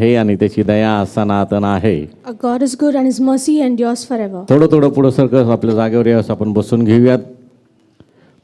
हे आणि त्याची दया सनातन आहे. God is good and His mercy endures forever. थोडं पुढं सरकत आपल्या जागेवर यास आपण बसून घेऊयात.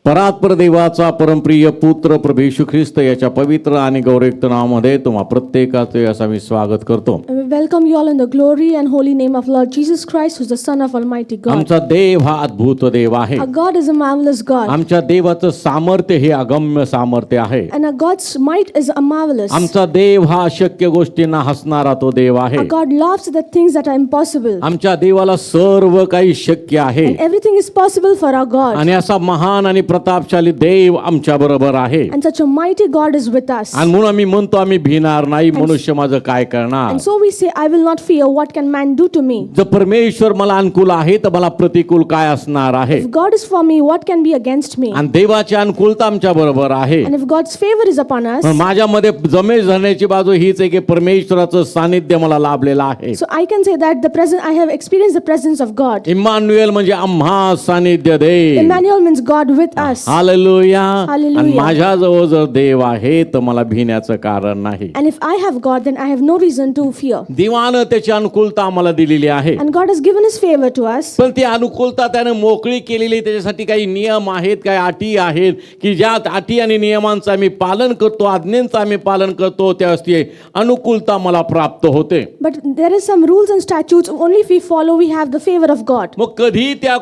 परात्पर देवाचा परमप्रिय पुत्र प्रभू येशू ख्रिस्त याच्या पवित्र आणि गौरवयुक्त नावामध्ये तुम्हा प्रत्येकाचे असं मी स्वागत करतो. And we welcome you all in the glory and holy name of Lord Jesus Christ, who is the Son of Almighty God. आमचा देव हा अद्भुत देव आहे. Our God is a marvelous God, आमच्या देवाचं सामर्थ्य हे अगम्य सामर्थ्य आहे. and our God's might is marvelous. आमचा देव हा अशक्य गोष्टींना हसणारा तो देव आहे. Our God laughs at the things that are impossible, आमच्या देवाला सर्व काही शक्य आहे. and everything is possible for our God. आणि असा महान आणि प्रतापशाली देव आमच्या बरोबर आहे. And such a mighty God is with us. आणि म्हणून आम्ही म्हणतो आम्ही भिणार नाही. मनुष्य माझं काय करणार. And so we say, I will not fear. What can man do to me? जर परमेश्वर मला अनुकूल आहे तर मला प्रतिकूल काय असणार आहे. If God is for me, what can be against me? आणि देवाची अनुकूलता आमच्या बरोबर आहे. And if God's favor is upon us, पण माझ्यामध्ये जमेश धरण्याची बाजू हीच आहे की परमेश्वराचं सानिध्य मला लाभलेलं आहे. so I can say that I have experienced the presence of God. Immanuel म्हणजे आम्हा सानिध्य दे. Emmanuel means God with us. Hallelujah. Hallelujah. आणि माझ्याजवळ जर देव आहे तर मला भिण्याचं कारण नाही. And if I have God, then I have no reason to fear. देवानं त्याची अनुकूलता आम्हाला दिलेली आहे. And God has given His favor to us. पण ती अनुकूलता त्याने मोकळी केलेली. त्याच्यासाठी काही नियम आहेत, काही अटी आहेत की ज्या अटी आणि नियमांचं आम्ही पालन करतो, आज्ञांचं आम्ही पालन करतो, त्यावेळेस ती अनुकूलता मला प्राप्त होते. But there is some rules and statutes. Only if we follow, we have the favor of God. मग कधी त्या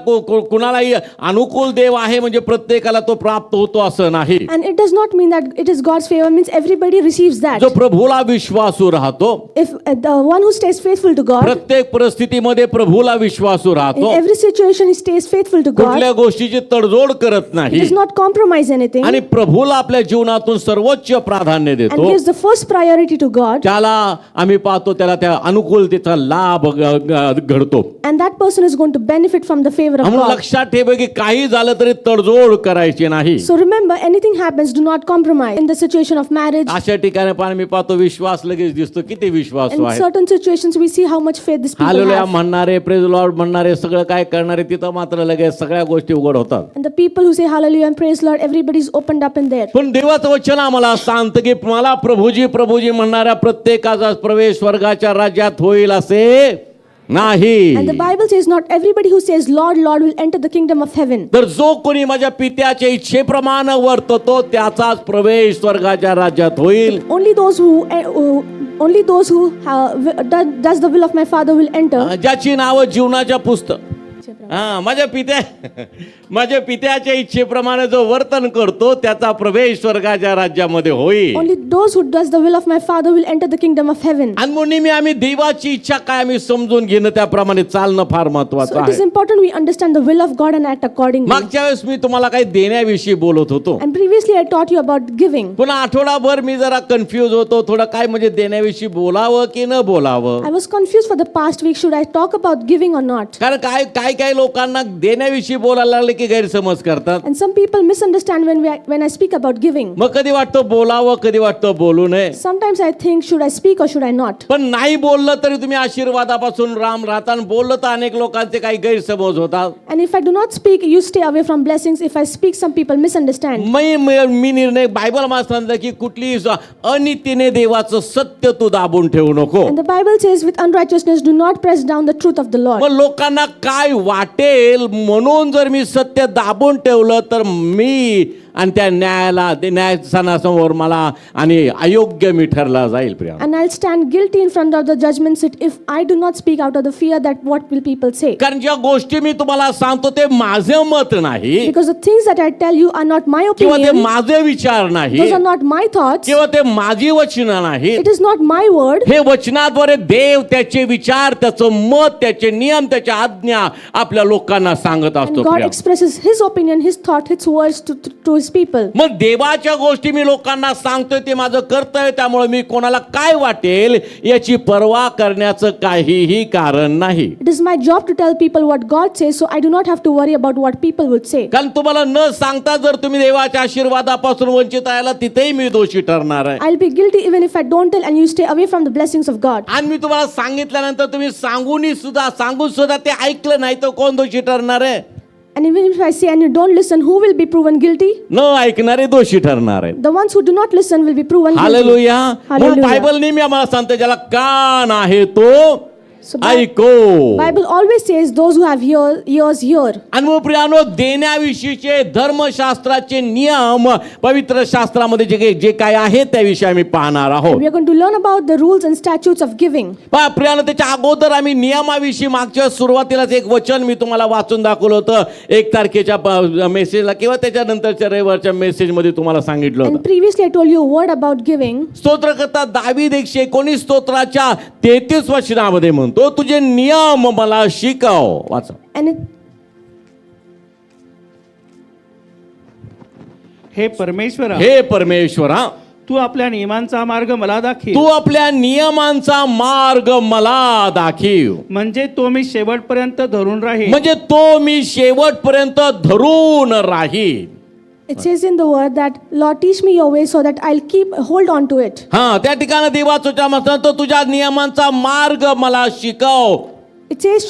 कुणालाही अनुकूल देव आहे म्हणजे प्रत्येकाला तो प्राप्त होतो असं नाही. And it does not mean that it is God's favor means everybody receives that. जो प्रभूला विश्वासू राहतो, If the one who stays faithful to God, प्रत्येक परिस्थितीमध्ये प्रभूला विश्वासू in राहतो, every situation he stays faithful to God, कुठल्या गोष्टीची तडजोड करत he नाही does not compromise anything, आणि प्रभूला आपल्या जीवनातून सर्वोच्च प्राधान्य and देतो, gives the first priority to God, त्याला आम्ही पाहतो त्याला त्या अनुकूलतेचा लाभ घडतो. and that person is going to benefit from the favor of म्हणून God. लक्षात ठेव की काही झालं तरी तडजोड करायची नाही. So remember, anything happens, do not compromise. In the situation of marriage, अशा ठिकाणी पण मी पाहतो विश्वास लगेच दिसतो. किती विश्वासू in आहे. certain situations we see how much faith these people hallelujah have. म्हणणारे, प्रेज लॉर्ड म्हणणारे, सगळं काय करणारे तिथं मात्र लगेच सगळ्या गोष्टी उघड होतात. And the people who say hallelujah and praise Lord, everybody is opened up in there. पण देवाचं वचन आम्हाला सांगतं की मला प्रभूजी प्रभूजी म्हणणाऱ्या प्रत्येकाचा प्रवेश स्वर्गाच्या राज्यात होईल असे नाही. And the Bible says not everybody who says Lord, Lord will enter the kingdom of heaven. तर जो कोणी माझ्या पित्याच्या इच्छेप्रमाणे वर्ततो त्याचाच प्रवेश स्वर्गाच्या राज्यात होईल. Only those who does the will of my Father will enter. ज्याची नावं जीवनाच्या पुस्तक माझ्या पित्याच्या इच्छेप्रमाणे जो वर्तन करतो त्याचा प्रवेश स्वर्गाच्या राज्यामध्ये होईल. Only those who does the will of my Father will enter the kingdom of heaven. आणि म्हणून आम्ही देवाची इच्छा काय आम्ही समजून घेणं त्याप्रमाणे चालणं फार महत्वाचं So it is आहे. important we understand the will of God and act accordingly. मागच्या वेळेस मी तुम्हाला काही देण्याविषयी बोलत होतो. And previously I taught you about giving. पुन्हा आठवडाभर मी जरा कन्फ्यूज होतो थोडं काय म्हणजे देण्याविषयी बोलावं की न बोलावं. I was confused for the past week. Should I talk about giving or not? कारण काय लोकांना देण्याविषयी बोलायला लागले की गैरसमज करतात. And some people misunderstand when I speak about giving. मग कधी वाटतं बोलावं, कधी वाटतं बोलू नये. Sometimes I think should I speak or should I not? पण नाही बोललं तरी तुम्ही आशीर्वादापासून राम राहता आणि बोललं तर अनेक लोकांचे काही गैरसमज होतात. And if I do not speak, you stay away from blessings. If I speak, some people misunderstand. मी निर्णय बायबल मध्ये सांगतं की कुठली अनितीने देवाचं सत्य तू दाबून ठेवू नको. And the Bible says with unrighteousness do not press down the truth of the Lord. मग लोकांना काय वाटेल म्हणून जर मी सत्य दाबून ठेवलं तर मी आणि त्या न्यायासनासमोर मला आणि अयोग्य मी ठरला जाईल Priya. And I'll stand guilty in front of the judgment seat if I do not speak out of the fear that what will people say. कारण ज्या गोष्टी मी तुम्हाला सांगतो ते माझे मत नाही Because the things that I tell you are not my किंवा ते opinion. माझे विचार नाही Those are not my thoughts. किंवा ते माझी वचनं नाही. It is not my word. हे वचनाद्वारे देव त्याचे विचार, त्याचं मत, त्याचे नियम, त्याच्या आज्ञा आपल्या लोकांना सांगत And असतो God Priya. expresses His opinion, His thought, His words to His people. मग देवाच्या गोष्टी मी लोकांना सांगतोय ते माझं कर्तव्य. त्यामुळे मी कोणाला काय वाटेल याची पर्वा करण्याचं काहीही कारण नाही. It is my job to tell people what God says, so I do not have to worry about what people would say. कारण तुम्हाला न सांगता जर तुम्ही देवाच्या आशीर्वादापासून वंचित राहिला तिथेही मी दोषी ठरणार आहे. I'll be guilty even if I don't tell and you stay away from the blessings of God. आणि मी तुम्हाला सांगितल्यानंतर तुम्ही सांगून सुद्धा ते ऐकलं नाही तर कोण दोषी ठरणार आहे. And even if I say and you don't listen, who will be proven guilty? न ऐकणारे दोषी ठरणार आहेत. The ones who do not listen will be proven guilty. Hallelujah. म्हणून Hallelujah. बायबल नेहमी आम्हाला सांगते ज्याला कान आहे तो So ऐको. Bible always says those who have ears hear. आणि मग प्रियानो, देण्याविषयीचे धर्मशास्त्राचे नियम पवित्र शास्त्रामध्ये जे काय आहेत त्याविषयी आम्ही पाहणार आहोत. We are going to learn about the rules and statutes of giving. पहा प्रियानो, त्याच्या अगोदर आम्ही नियमाविषयी मागच्या सुरुवातीलाच एक वचन मी तुम्हाला वाचून दाखवलं होतं 1 तारखेच्या मेसेजला किंवा त्याच्यानंतरच्या रविवारच्या मेसेजमध्ये तुम्हाला सांगितलं And होतं. previously I told you a word about giving. स्तोत्रकर्ता दावीद 119 स्तोत्राच्या 33 वचनामध्ये म्हणतो, तुझे नियम मला शिकव. वाचा. And it, हे परमेश्वरा, हे परमेश्वरा, तू आपल्या नियमांचा मार्ग मला दाखव, तू आपल्या नियमांचा मार्ग मला दाखव. म्हणजे तो मी शेवटपर्यंत धरून राहील. म्हणजे तो मी शेवटपर्यंत धरून राहील. it says in the word that Lord teach me your way so that I'll keep hold on to it. हा, त्या ठिकाणी देवाचा म्हणतो तुझ्या नियमांचा मार्ग मला शिकव, It says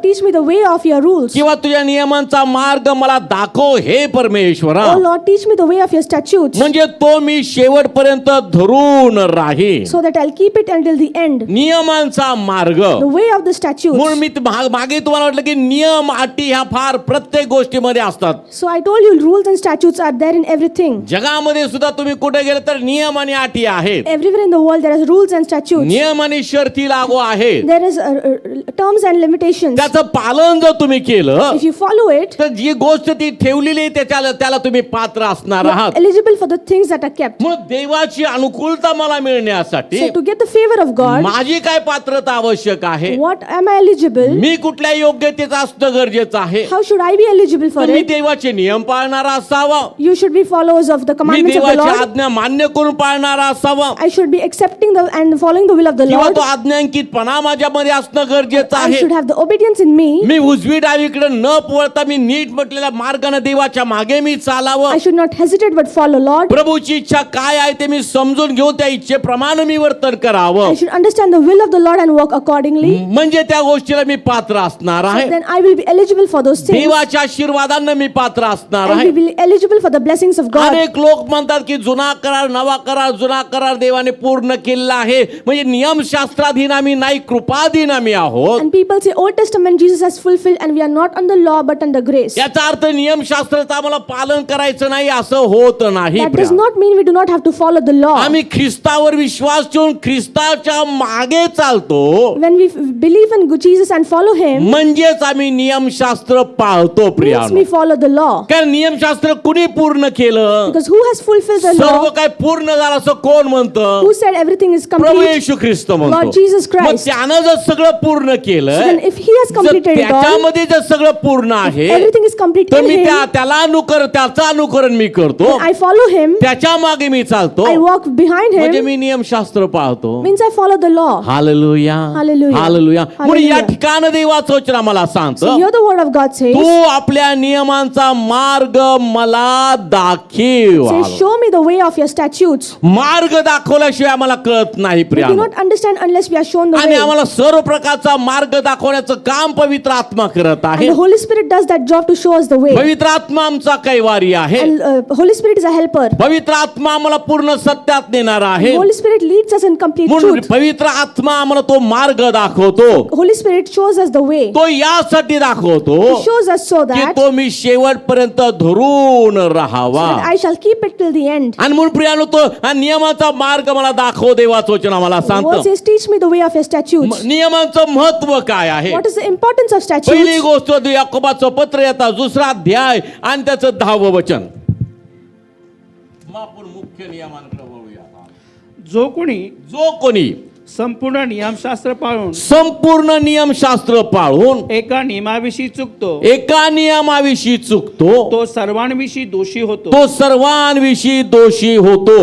teach me the way of your rules. किंवा तुझ्या नियमांचा मार्ग मला दाखव हे परमेश्वरा. Oh Lord, teach me the way of your statutes म्हणजे तो मी शेवटपर्यंत धरून राहील. so that I'll keep it until the end. नियमांचा मार्ग. The way of the statutes. म्हणून मी मागे तुम्हाला वाटलं की नियम अटी ह्या फार प्रत्येक गोष्टीमध्ये असतात. So I told you rules and statutes are there in everything. जगामध्ये सुद्धा तुम्ही कुठे गेले तर नियम आणि अटी आहेत. Everywhere in the world there are rules and statutes. नियम आणि शर्ती लागू आहेत. There is terms and limitations. त्याचं पालन जर तुम्ही केलं If you follow it, तर जी गोष्ट ती ठेवलेली आहे त्याला तुम्ही पात्र असणार you're आहात. eligible for the things that are kept. म्हणून देवाची अनुकूलता मला मिळण्यासाठी So to get the favor of God, माझी काय पात्रता आवश्यक आहे? what am I eligible? मी कुठल्या योग्यतेचं असणं गरजेचं आहे? How should I be eligible for me it? देवाचे नियम पाळणारा असावा. You should be followers of the me commandments of the देवाची Lord. आज्ञा मान्य करून पाळणारा असावा. I should be accepting and following the will of the किंवा Lord. तो आज्ञांकितपणा माझ्यामध्ये असणं गरजेचं I आहे. should have the obedience in me. मी उजवी डावीकडे न पळता मी नीट म्हटलेल्या मार्गाने देवाच्या मागे मी चालावं. I should not hesitate but follow Lord. प्रभूची इच्छा काय आहे ते मी समजून घेऊन त्या इच्छेप्रमाणे मी वर्तन करावं. I should understand the will of the Lord and work accordingly. म्हणजे त्या गोष्टीला मी पात्र असणार आहे. Then I will be eligible for those things. देवाच्या आशीर्वादांना मी पात्र असणार And आहे. we will be eligible for the blessings of God. अनेक लोक म्हणतात की जुना करार नवा करार, जुना करार देवाने पूर्ण केलेला आहे. म्हणजे नियमशास्त्राधीन आम्ही नाही, कृपाधीन आम्ही आहोत. And people say Old Testament Jesus has fulfilled and we are not under law but under grace. याचा अर्थ नियमशास्त्राचं आम्हाला पालन करायचं नाही असं होत नाही. That does not mean we do not have to follow the law. आम्ही ख्रिस्तावर विश्वास ठेवून ख्रिस्ताच्या मागे चालतो When we believe in Jesus and follow Him, म्हणजेच आम्ही नियमशास्त्र पाळतो means प्रियानो. we follow the law. कारण नियमशास्त्र कुणी पूर्ण केलं? Because who has fulfilled the सर्व law? काय पूर्ण झालं असं कोण म्हणतं? Who said everything is Prabhu complete? Yeshu Christ Lord म्हणतो. Jesus मग Christ. त्यानं जर सगळं पूर्ण So then केलं, if He has जर completed it all, त्याच्यामध्ये जर सगळं पूर्ण आहे everything is complete तर in मी Him, त्याचं अनुकरण मी करतो, then I follow Him, त्याच्या मागे मी चालतो, I walk behind म्हणजे Him, मी नियमशास्त्र पाळतो. means I follow the law. Hallelujah, Hallelujah. Hallelujah. म्हणून या Hallelujah. ठिकाणी देवाचं वचन आम्हाला So सांगतं, here the word of God says, तू आपल्या नियमांचा मार्ग मला दाखव. says, show me the way of your statutes. मार्ग दाखवल्याशिवाय आम्हाला कळत नाही We do प्रियानो. not understand unless we are shown the आणि way. आम्हाला सर्व प्रकारचा मार्ग दाखवण्याचं काम पवित्र आत्मा करत आहे. And the Holy Spirit does that job to show us the way. पवित्र आत्मा आमचा कैवारी आहे. And Holy Spirit is a helper. पवित्र आत्मा आम्हाला पूर्ण सत्यात नेणारा आहे. Holy Spirit leads us in complete म्हणून truth. पवित्र आत्मा आम्हाला तो मार्ग दाखवतो. Holy Spirit shows us the way. तो यासाठी दाखवतो He shows us so की that तो मी शेवटपर्यंत धरून राहावा. I shall keep it till the end. आणि म्हणून प्रियानो तो हा नियमाचा मार्ग मला दाखव देवाचं वचन आम्हाला The word सांगतं. says, teach me the way of your statutes. नियमांचं महत्व काय आहे? What is the importance of पहिली statutes? गोष्ट याकोबाचं पत्र येतात 2रा अध्याय आणि त्याचं 10वं वचन. मग आपण मुख्य नियमांकडे वळूया. जो कोणी संपूर्ण नियमशास्त्र पाळून संपूर्ण नियमशास्त्र पाळून एका नियमाविषयी चुकतो, एका नियमाविषयी चुकतो, तो सर्वांविषयी दोषी होतो. तो सर्वांविषयी दोषी होतो.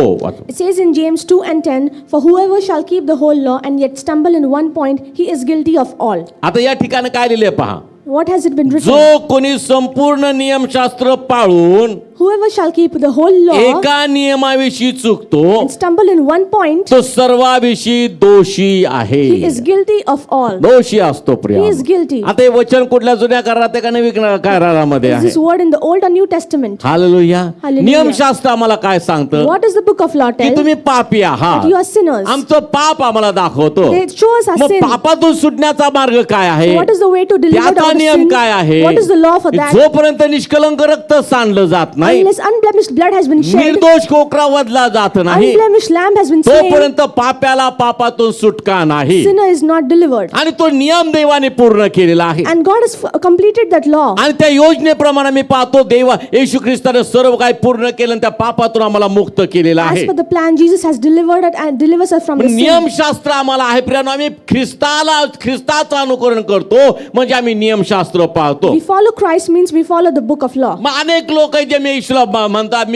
It says in James 2 and 10, for whoever shall keep the whole law and yet stumble in one point, he is guilty of all. आता या ठिकाणी काय लिहिले पहा. What has it been written? जो कोणी संपूर्ण नियमशास्त्र पाळून whoever shall keep the whole law एका नियमाविषयी चुकतो and stumble in one point, तो सर्वाविषयी दोषी आहे. he is guilty of all. दोषी असतो प्रिया. He is guilty. आता हे वचन कुठल्या जुन्या करारात आहे का नवीन करारामध्ये Is आहे? this word in the Old or New Testament? Hallelujah. Hallelujah. नियमशास्त्र आम्हाला काय सांगतं What does the book of law की tell? तुम्ही पापी आहात. That you are sinners. आमचं पाप आम्हाला दाखवतो. They show us our मग sin. पापातून सुटण्याचा मार्ग काय आहे? What is the way to deliver त्याचा out of नियम sin? काय आहे? What is the law for that? जोपर्यंत निष्कलंक रक्त सांडलं जात नाही, Unless unblemished blood has been shed, निर्दोष कोकरा वधला जात नाही, unblemished lamb has been slain, तोपर्यंत पाप्याला पापातून सुटका नाही. sinner is not delivered. आणि तो नियम देवाने पूर्ण केलेला आहे. And God has completed that law. आणि त्या योजनेप्रमाणे मी पाहतो देवा येशू ख्रिस्ताने सर्व काही पूर्ण केलं आणि त्या पापातून आम्हाला मुक्त केलेलं As आहे. per the plan, Jesus has delivered it and delivers us from the sin. नियमशास्त्र आम्हाला आहे प्रियानो. आम्ही ख्रिस्ताचं अनुकरण करतो म्हणजे आम्ही नियमशास्त्र पाळतो. We follow Christ means we follow the book of law. मग अनेक लोक आहेत जे मी येशूला म्हणतात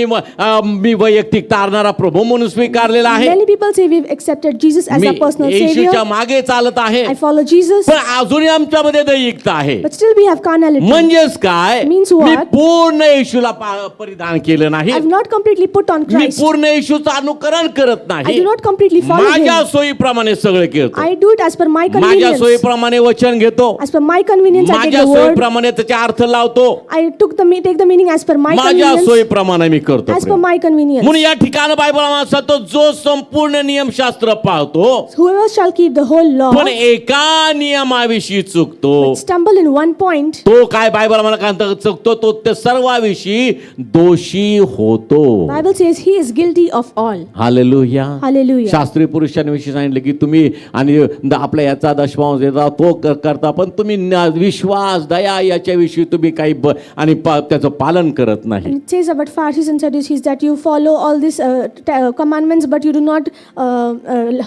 मी वैयक्तिक तारणारा प्रभू म्हणून स्वीकारलेला आहे. Many people say we've accepted Jesus as me our personal येशूच्या savior. मागे चालत आहे, I follow Jesus, पण अजूनही आमच्यामध्ये दैहिकता आहे. but still we have carnality. म्हणजेच काय, Means मी what? पूर्ण येशूला परिधान केलं नाही. I've not completely put on me Christ. पूर्ण येशूचं अनुकरण करत I नाही. do not completely follow माझ्या him. सोयीप्रमाणे सगळं करतो. I do it as per my माझ्या convenience. सोयीप्रमाणे वचन घेतो, As per my convenience, I take माझ्या the word. सोयीप्रमाणे त्याचे अर्थ लावतो, I take the meaning as per my माझ्या convenience. सोयीप्रमाणे मी करतो. As per my convenience. म्हणून या ठिकाणी बायबल आम्हाला सांगतो जो संपूर्ण नियमशास्त्र पाळतो Whoever shall keep the whole law, पण एका नियमाविषयी चुकतो, stumble in one point, तो काय बायबल आम्हाला काय म्हणतं, चुकतो तो त्या सर्वाविषयी दोषी होतो. Bible says he is guilty of all. Hallelujah. Hallelujah. शास्त्रीय पुरुषांविषयी सांगितलं की तुम्ही आणि आपल्या याचा दशमांश देता तो करता, पण तुम्ही विश्वास दया याच्याविषयी तुम्ही काही आणि त्याचं पालन करत नाही. And it says about Pharisees and Sadducees that you follow all these commandments, but you do not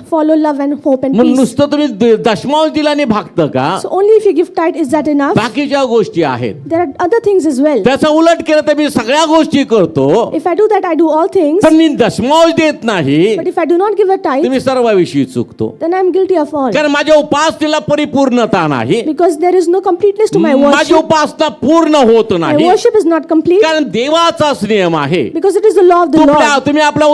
follow love and hope and मग peace. नुसतं तुम्ही दशमांश दिल्याने भागतं का? So only if you give tithe is that enough? बाकीच्या गोष्टी आहेत. There are other things as well. त्याचा उलट केलं तर मी सगळ्या गोष्टी करतो, If I do that, I do all things. पण मी दशमांश देत नाही, But if I do not give a tithe, तुम्ही सर्वाविषयी चुकतो. then I am guilty of all. कारण माझ्या उपासनेला परिपूर्णता नाही, Because there is no completeness to my माझी worship. उपासना पूर्ण होत My नाही, worship is not complete कारण देवाचाच नियम आहे. because it is the law of the Lord. तुम्ही आपल्या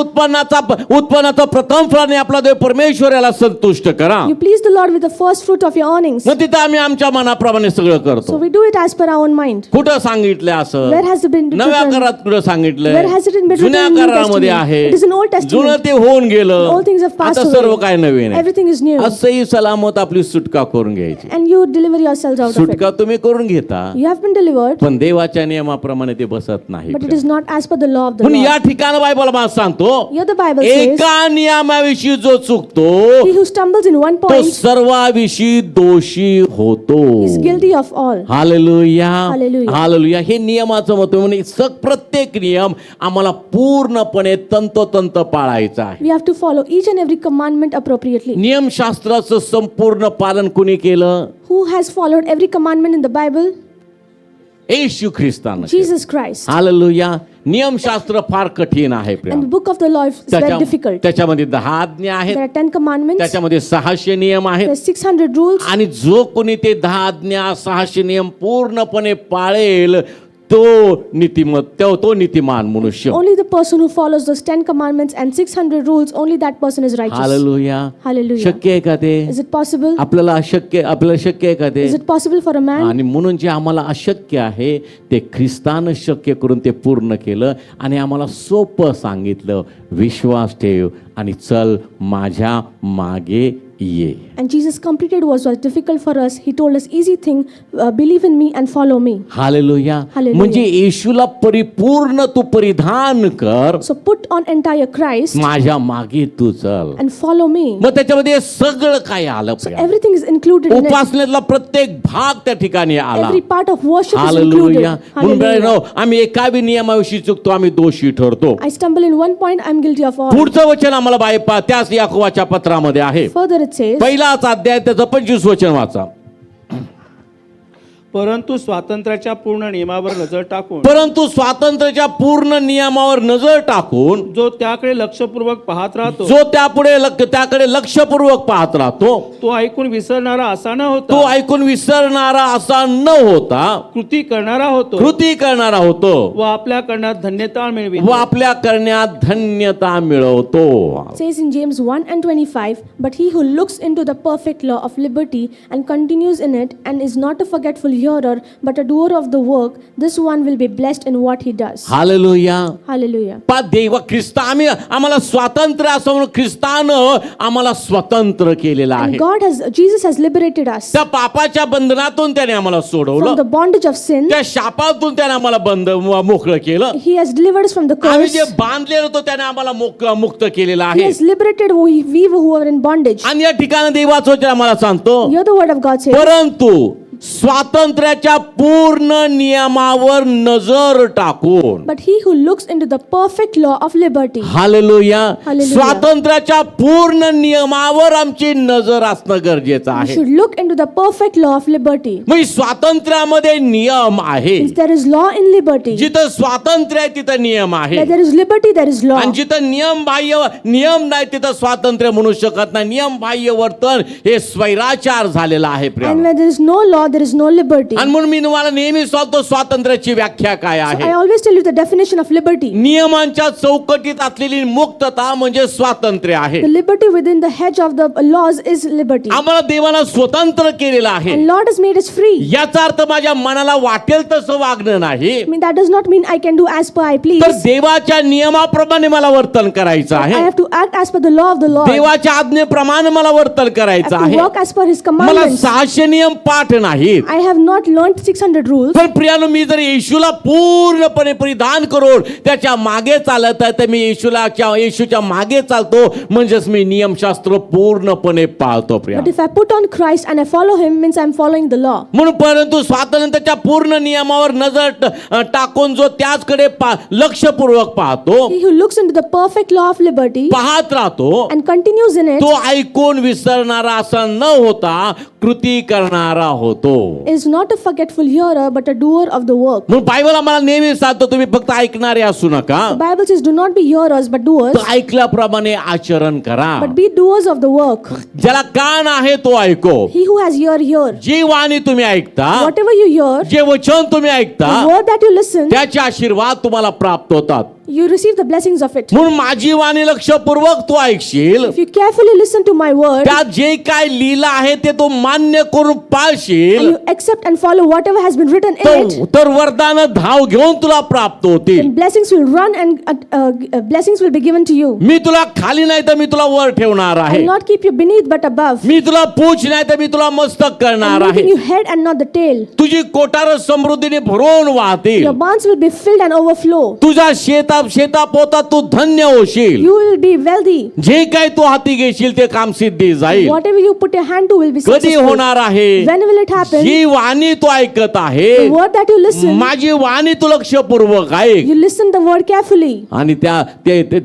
उत्पन्नाचा प्रथम फळाने आपला देव परमेश्वराला संतुष्ट करा. You please the Lord with the first fruit of your earnings. मग तिथं आम्ही आमच्या मनाप्रमाणे सगळं So करतो. we do it as per our own mind. कुठं सांगितलं असं? Where has it been नव्या written? करारात कुठं सांगितलंय? Where has it been written जुन्या in New करारामध्ये Testament? आहे. It is in Old Testament. जुनं ते होऊन गेलं, All things have passed आता away. सर्व काय नवीन आहे. Everything is new. असंही सलामत आपली सुटका करून घ्यायची. And you deliver yourselves out of it. सुटका तुम्ही करून घेता, You have been delivered, पण देवाच्या नियमाप्रमाणे ते बसत नाही. but it is not as per the law of the म्हणून या Lord. ठिकाणी बायबल मला सांगतो, Here the Bible says, एका नियमाविषयी जो चुकतो he who stumbles in one तो point सर्वाविषयी दोषी होतो. is guilty of all. Hallelujah. Hallelujah. Hallelujah. हे नियमाचं मत आहे. म्हणजे प्रत्येक नियम आम्हाला पूर्णपणे तंतोतंत पाळायचा आहे. We have to follow each and every commandment appropriately. नियमशास्त्राचं संपूर्ण पालन कुणी केलं? Who has followed every commandment in the Bible? Yeshu ख्रिस्तानं. Jesus Christ. हालेलुया. नियमशास्त्र फार कठीण आहे Priya. And the book of the law is very difficult. त्याच्यामध्ये 10 आज्ञा आहेत, There are 10 commandments. त्याच्यामध्ये 600 नियम आहेत. There are 600 rules. आणि जो कोणी ते 10 आज्ञा 600 नियम पूर्णपणे पाळेल तो तो नीतिमान मनुष्य. Only the person who follows those 10 commandments and 600 rules, only that person is righteous. Hallelujah. Hallelujah. शक्य आहे का ते? Is it possible? आपल्याला शक्य आहे का ते? Is it possible for a man? आणि म्हणून जे आम्हाला अशक्य आहे ते ख्रिस्तानं शक्य करून ते पूर्ण केलं आणि आम्हाला सोपं सांगितलं, विश्वास ठेव आणि चल माझ्या मागे ये. And Jesus completed what was difficult for us. He told us easy thing, believe in me and follow me. Hallelujah. Hallelujah. म्हणजे येशूला परिपूर्ण तू परिधान कर, So put on entire Christ माझ्या मागे तू चल. and follow me. मग त्याच्यामध्ये सगळं काय आलं? Everything is included in it. उपासनेतला प्रत्येक भाग त्या ठिकाणी आला. Every part of worship is hallelujah. included. म्हणून Hallelujah. आम्ही एकाही नियमाविषयी चुकतो, आम्ही दोषी ठरतो. I stumble in one point, I'm guilty of all. पुढचं वचन आम्हाला त्याच याकोबाच्या पत्रामध्ये आहे. Further it says, पहिलाच अध्याय त्याचं 25 वचन वाचा. परंतु स्वातंत्र्याच्या पूर्ण नियमावर नजर टाकून परंतु स्वातंत्र्याच्या पूर्ण नियमावर नजर टाकून जो त्याकडे लक्षपूर्वक पाहत राहतो जो त्याकडे लक्षपूर्वक पाहत राहतो तो ऐकून विसरणारा असा न तो होता ऐकून विसरणारा असा न होता कृती करणारा होतो कृती करणारा होतो व आपल्या करण्यात धन्यता व मिळवी आपल्या करण्यात धन्यता मिळवतो. Says in James 1:25, but he who looks into the perfect law of liberty and continues in it and is not a forgetful hearer but a doer of the work, this one will be blessed in what he does. Hallelujah. Hallelujah. पा देव आम्हाला स्वातंत्र्य असं म्हणून ख्रिस्तानं आम्हाला स्वतंत्र केलेलं And आहे. Jesus has liberated us त्या पापाच्या बंधनातून त्याने आम्हाला from सोडवलं, the bondage of sin. त्या शापातून त्याने आम्हाला मोकळं केलं. He has delivered us from the आम्ही curse. जे बांधलेलं होतो त्याने आम्हाला मुक्त केलेलं He आहे. has liberated we who are in bondage. आणि या ठिकाणी देवाचं वचन आम्हाला सांगतो, Here the word of God says, परंतु स्वातंत्र्याच्या पूर्ण नियमावर नजर टाकून. but he who looks into the perfect law of liberty. Hallelujah. Hallelujah. स्वातंत्र्याच्या पूर्ण नियमावर आमची नजर असणं गरजेचं We आहे. should look into the perfect law of liberty. म्हणजे स्वातंत्र्यामध्ये नियम आहे. Means there is law in liberty. जिथं स्वातंत्र्य आहे तिथं नियम आहे. Where there is liberty, there is law. आणि जिथं नियम नाही तिथं स्वातंत्र्य म्हणू शकत नाही. नियम बाह्य वर्तन हे स्वैराचार झालेला आहे प्रिय. And where there is no law, there is no liberty. आणि म्हणून मी तुम्हाला नेहमी सांगतो स्वातंत्र्याची व्याख्या काय I आहे. always tell you the definition of liberty. नियमांच्या चौकटीत असलेली मुक्तता म्हणजे स्वातंत्र्य आहे. The liberty within the hedge of the laws is liberty. आम्हाला देवाला स्वतंत्र केलेलं आहे. And Lord has made us free. याचा अर्थ माझ्या मनाला वाटेल तसं वागणं नाही, I mean, that does not mean I can do as per I please. तर देवाच्या नियमाप्रमाणे मला वर्तन करायचं I आहे. have to act as per the law of the Lord. देवाच्या आज्ञेप्रमाणे मला वर्तन I करायचं have to आहे. walk as per His मला commandments. 600 नियम पाठ नाहीत. I have not learned 600 rules. पण प्रियानो, मी जर येशूला पूर्णपणे परिधान करून त्याच्या मागे चालत आहे तर मी येशूच्या मागे चालतो, म्हणजेच मी नियमशास्त्र पूर्णपणे पाळतो Priya. But if I put on Christ and I follow Him, means I'm following the law. म्हणून परंतु स्वातंत्र्याच्या पूर्ण नियमावर नजर टाकून जो त्याचकडे लक्षपूर्वक पाहतो, He who looks into the perfect law of liberty पाहत राहतो, and continues in it तो ऐकून विसरणारा असा न होता कृती करणारा होतो. is not a forgetful hearer but a doer of the work. म्हणून बायबल आम्हाला नेहमी सांगतो, तुम्ही फक्त ऐकणारे असू नका, The Bible says, do not be hearers but doers, तर ऐकल्याप्रमाणे आचरण करा. but be doers of the work. ज्याला कान आहे तो ऐको. He who has ear, hear. जी वाणी तुम्ही ऐकता, Whatever you hear, जे वचन तुम्ही ऐकता, the word that you listen, त्याचे आशीर्वाद तुम्हाला प्राप्त होतात. you receive the blessings of it. म्हणून माझी वाणी लक्षपूर्वक तू ऐकशील, If you carefully listen to my word त्यात जे काय लिहिलं आहे ते तू मान्य करून and पाळशील, you accept and follow whatever has been written in it, तर वरदान धाव घेऊन तुला प्राप्त होतील. then blessings will run and blessings will be given to you. मी तुला खाली नाही तर मी तुला वर ठेवणार I आहे. will not keep you beneath but above. मी तुला पूछ नाही तर मी तुला मस्तक करणार I'm आहे. making you head and not the tail. तुझी कोठार समृद्धीने भरून वाहतील. Your barns will be filled and overflow. तुझा शेता पोता तू धन्य होशील. You will be wealthy. जे काय तू हाती घेशील ते काम सिद्धी जाईल. Whatever you put your hand to will be कधी successful. होणार आहे? When will it happen? जी वाणी तू ऐकत आहे, The word that you listen, माझी वाणी तू लक्षपूर्वक ऐक you listen the word carefully आणि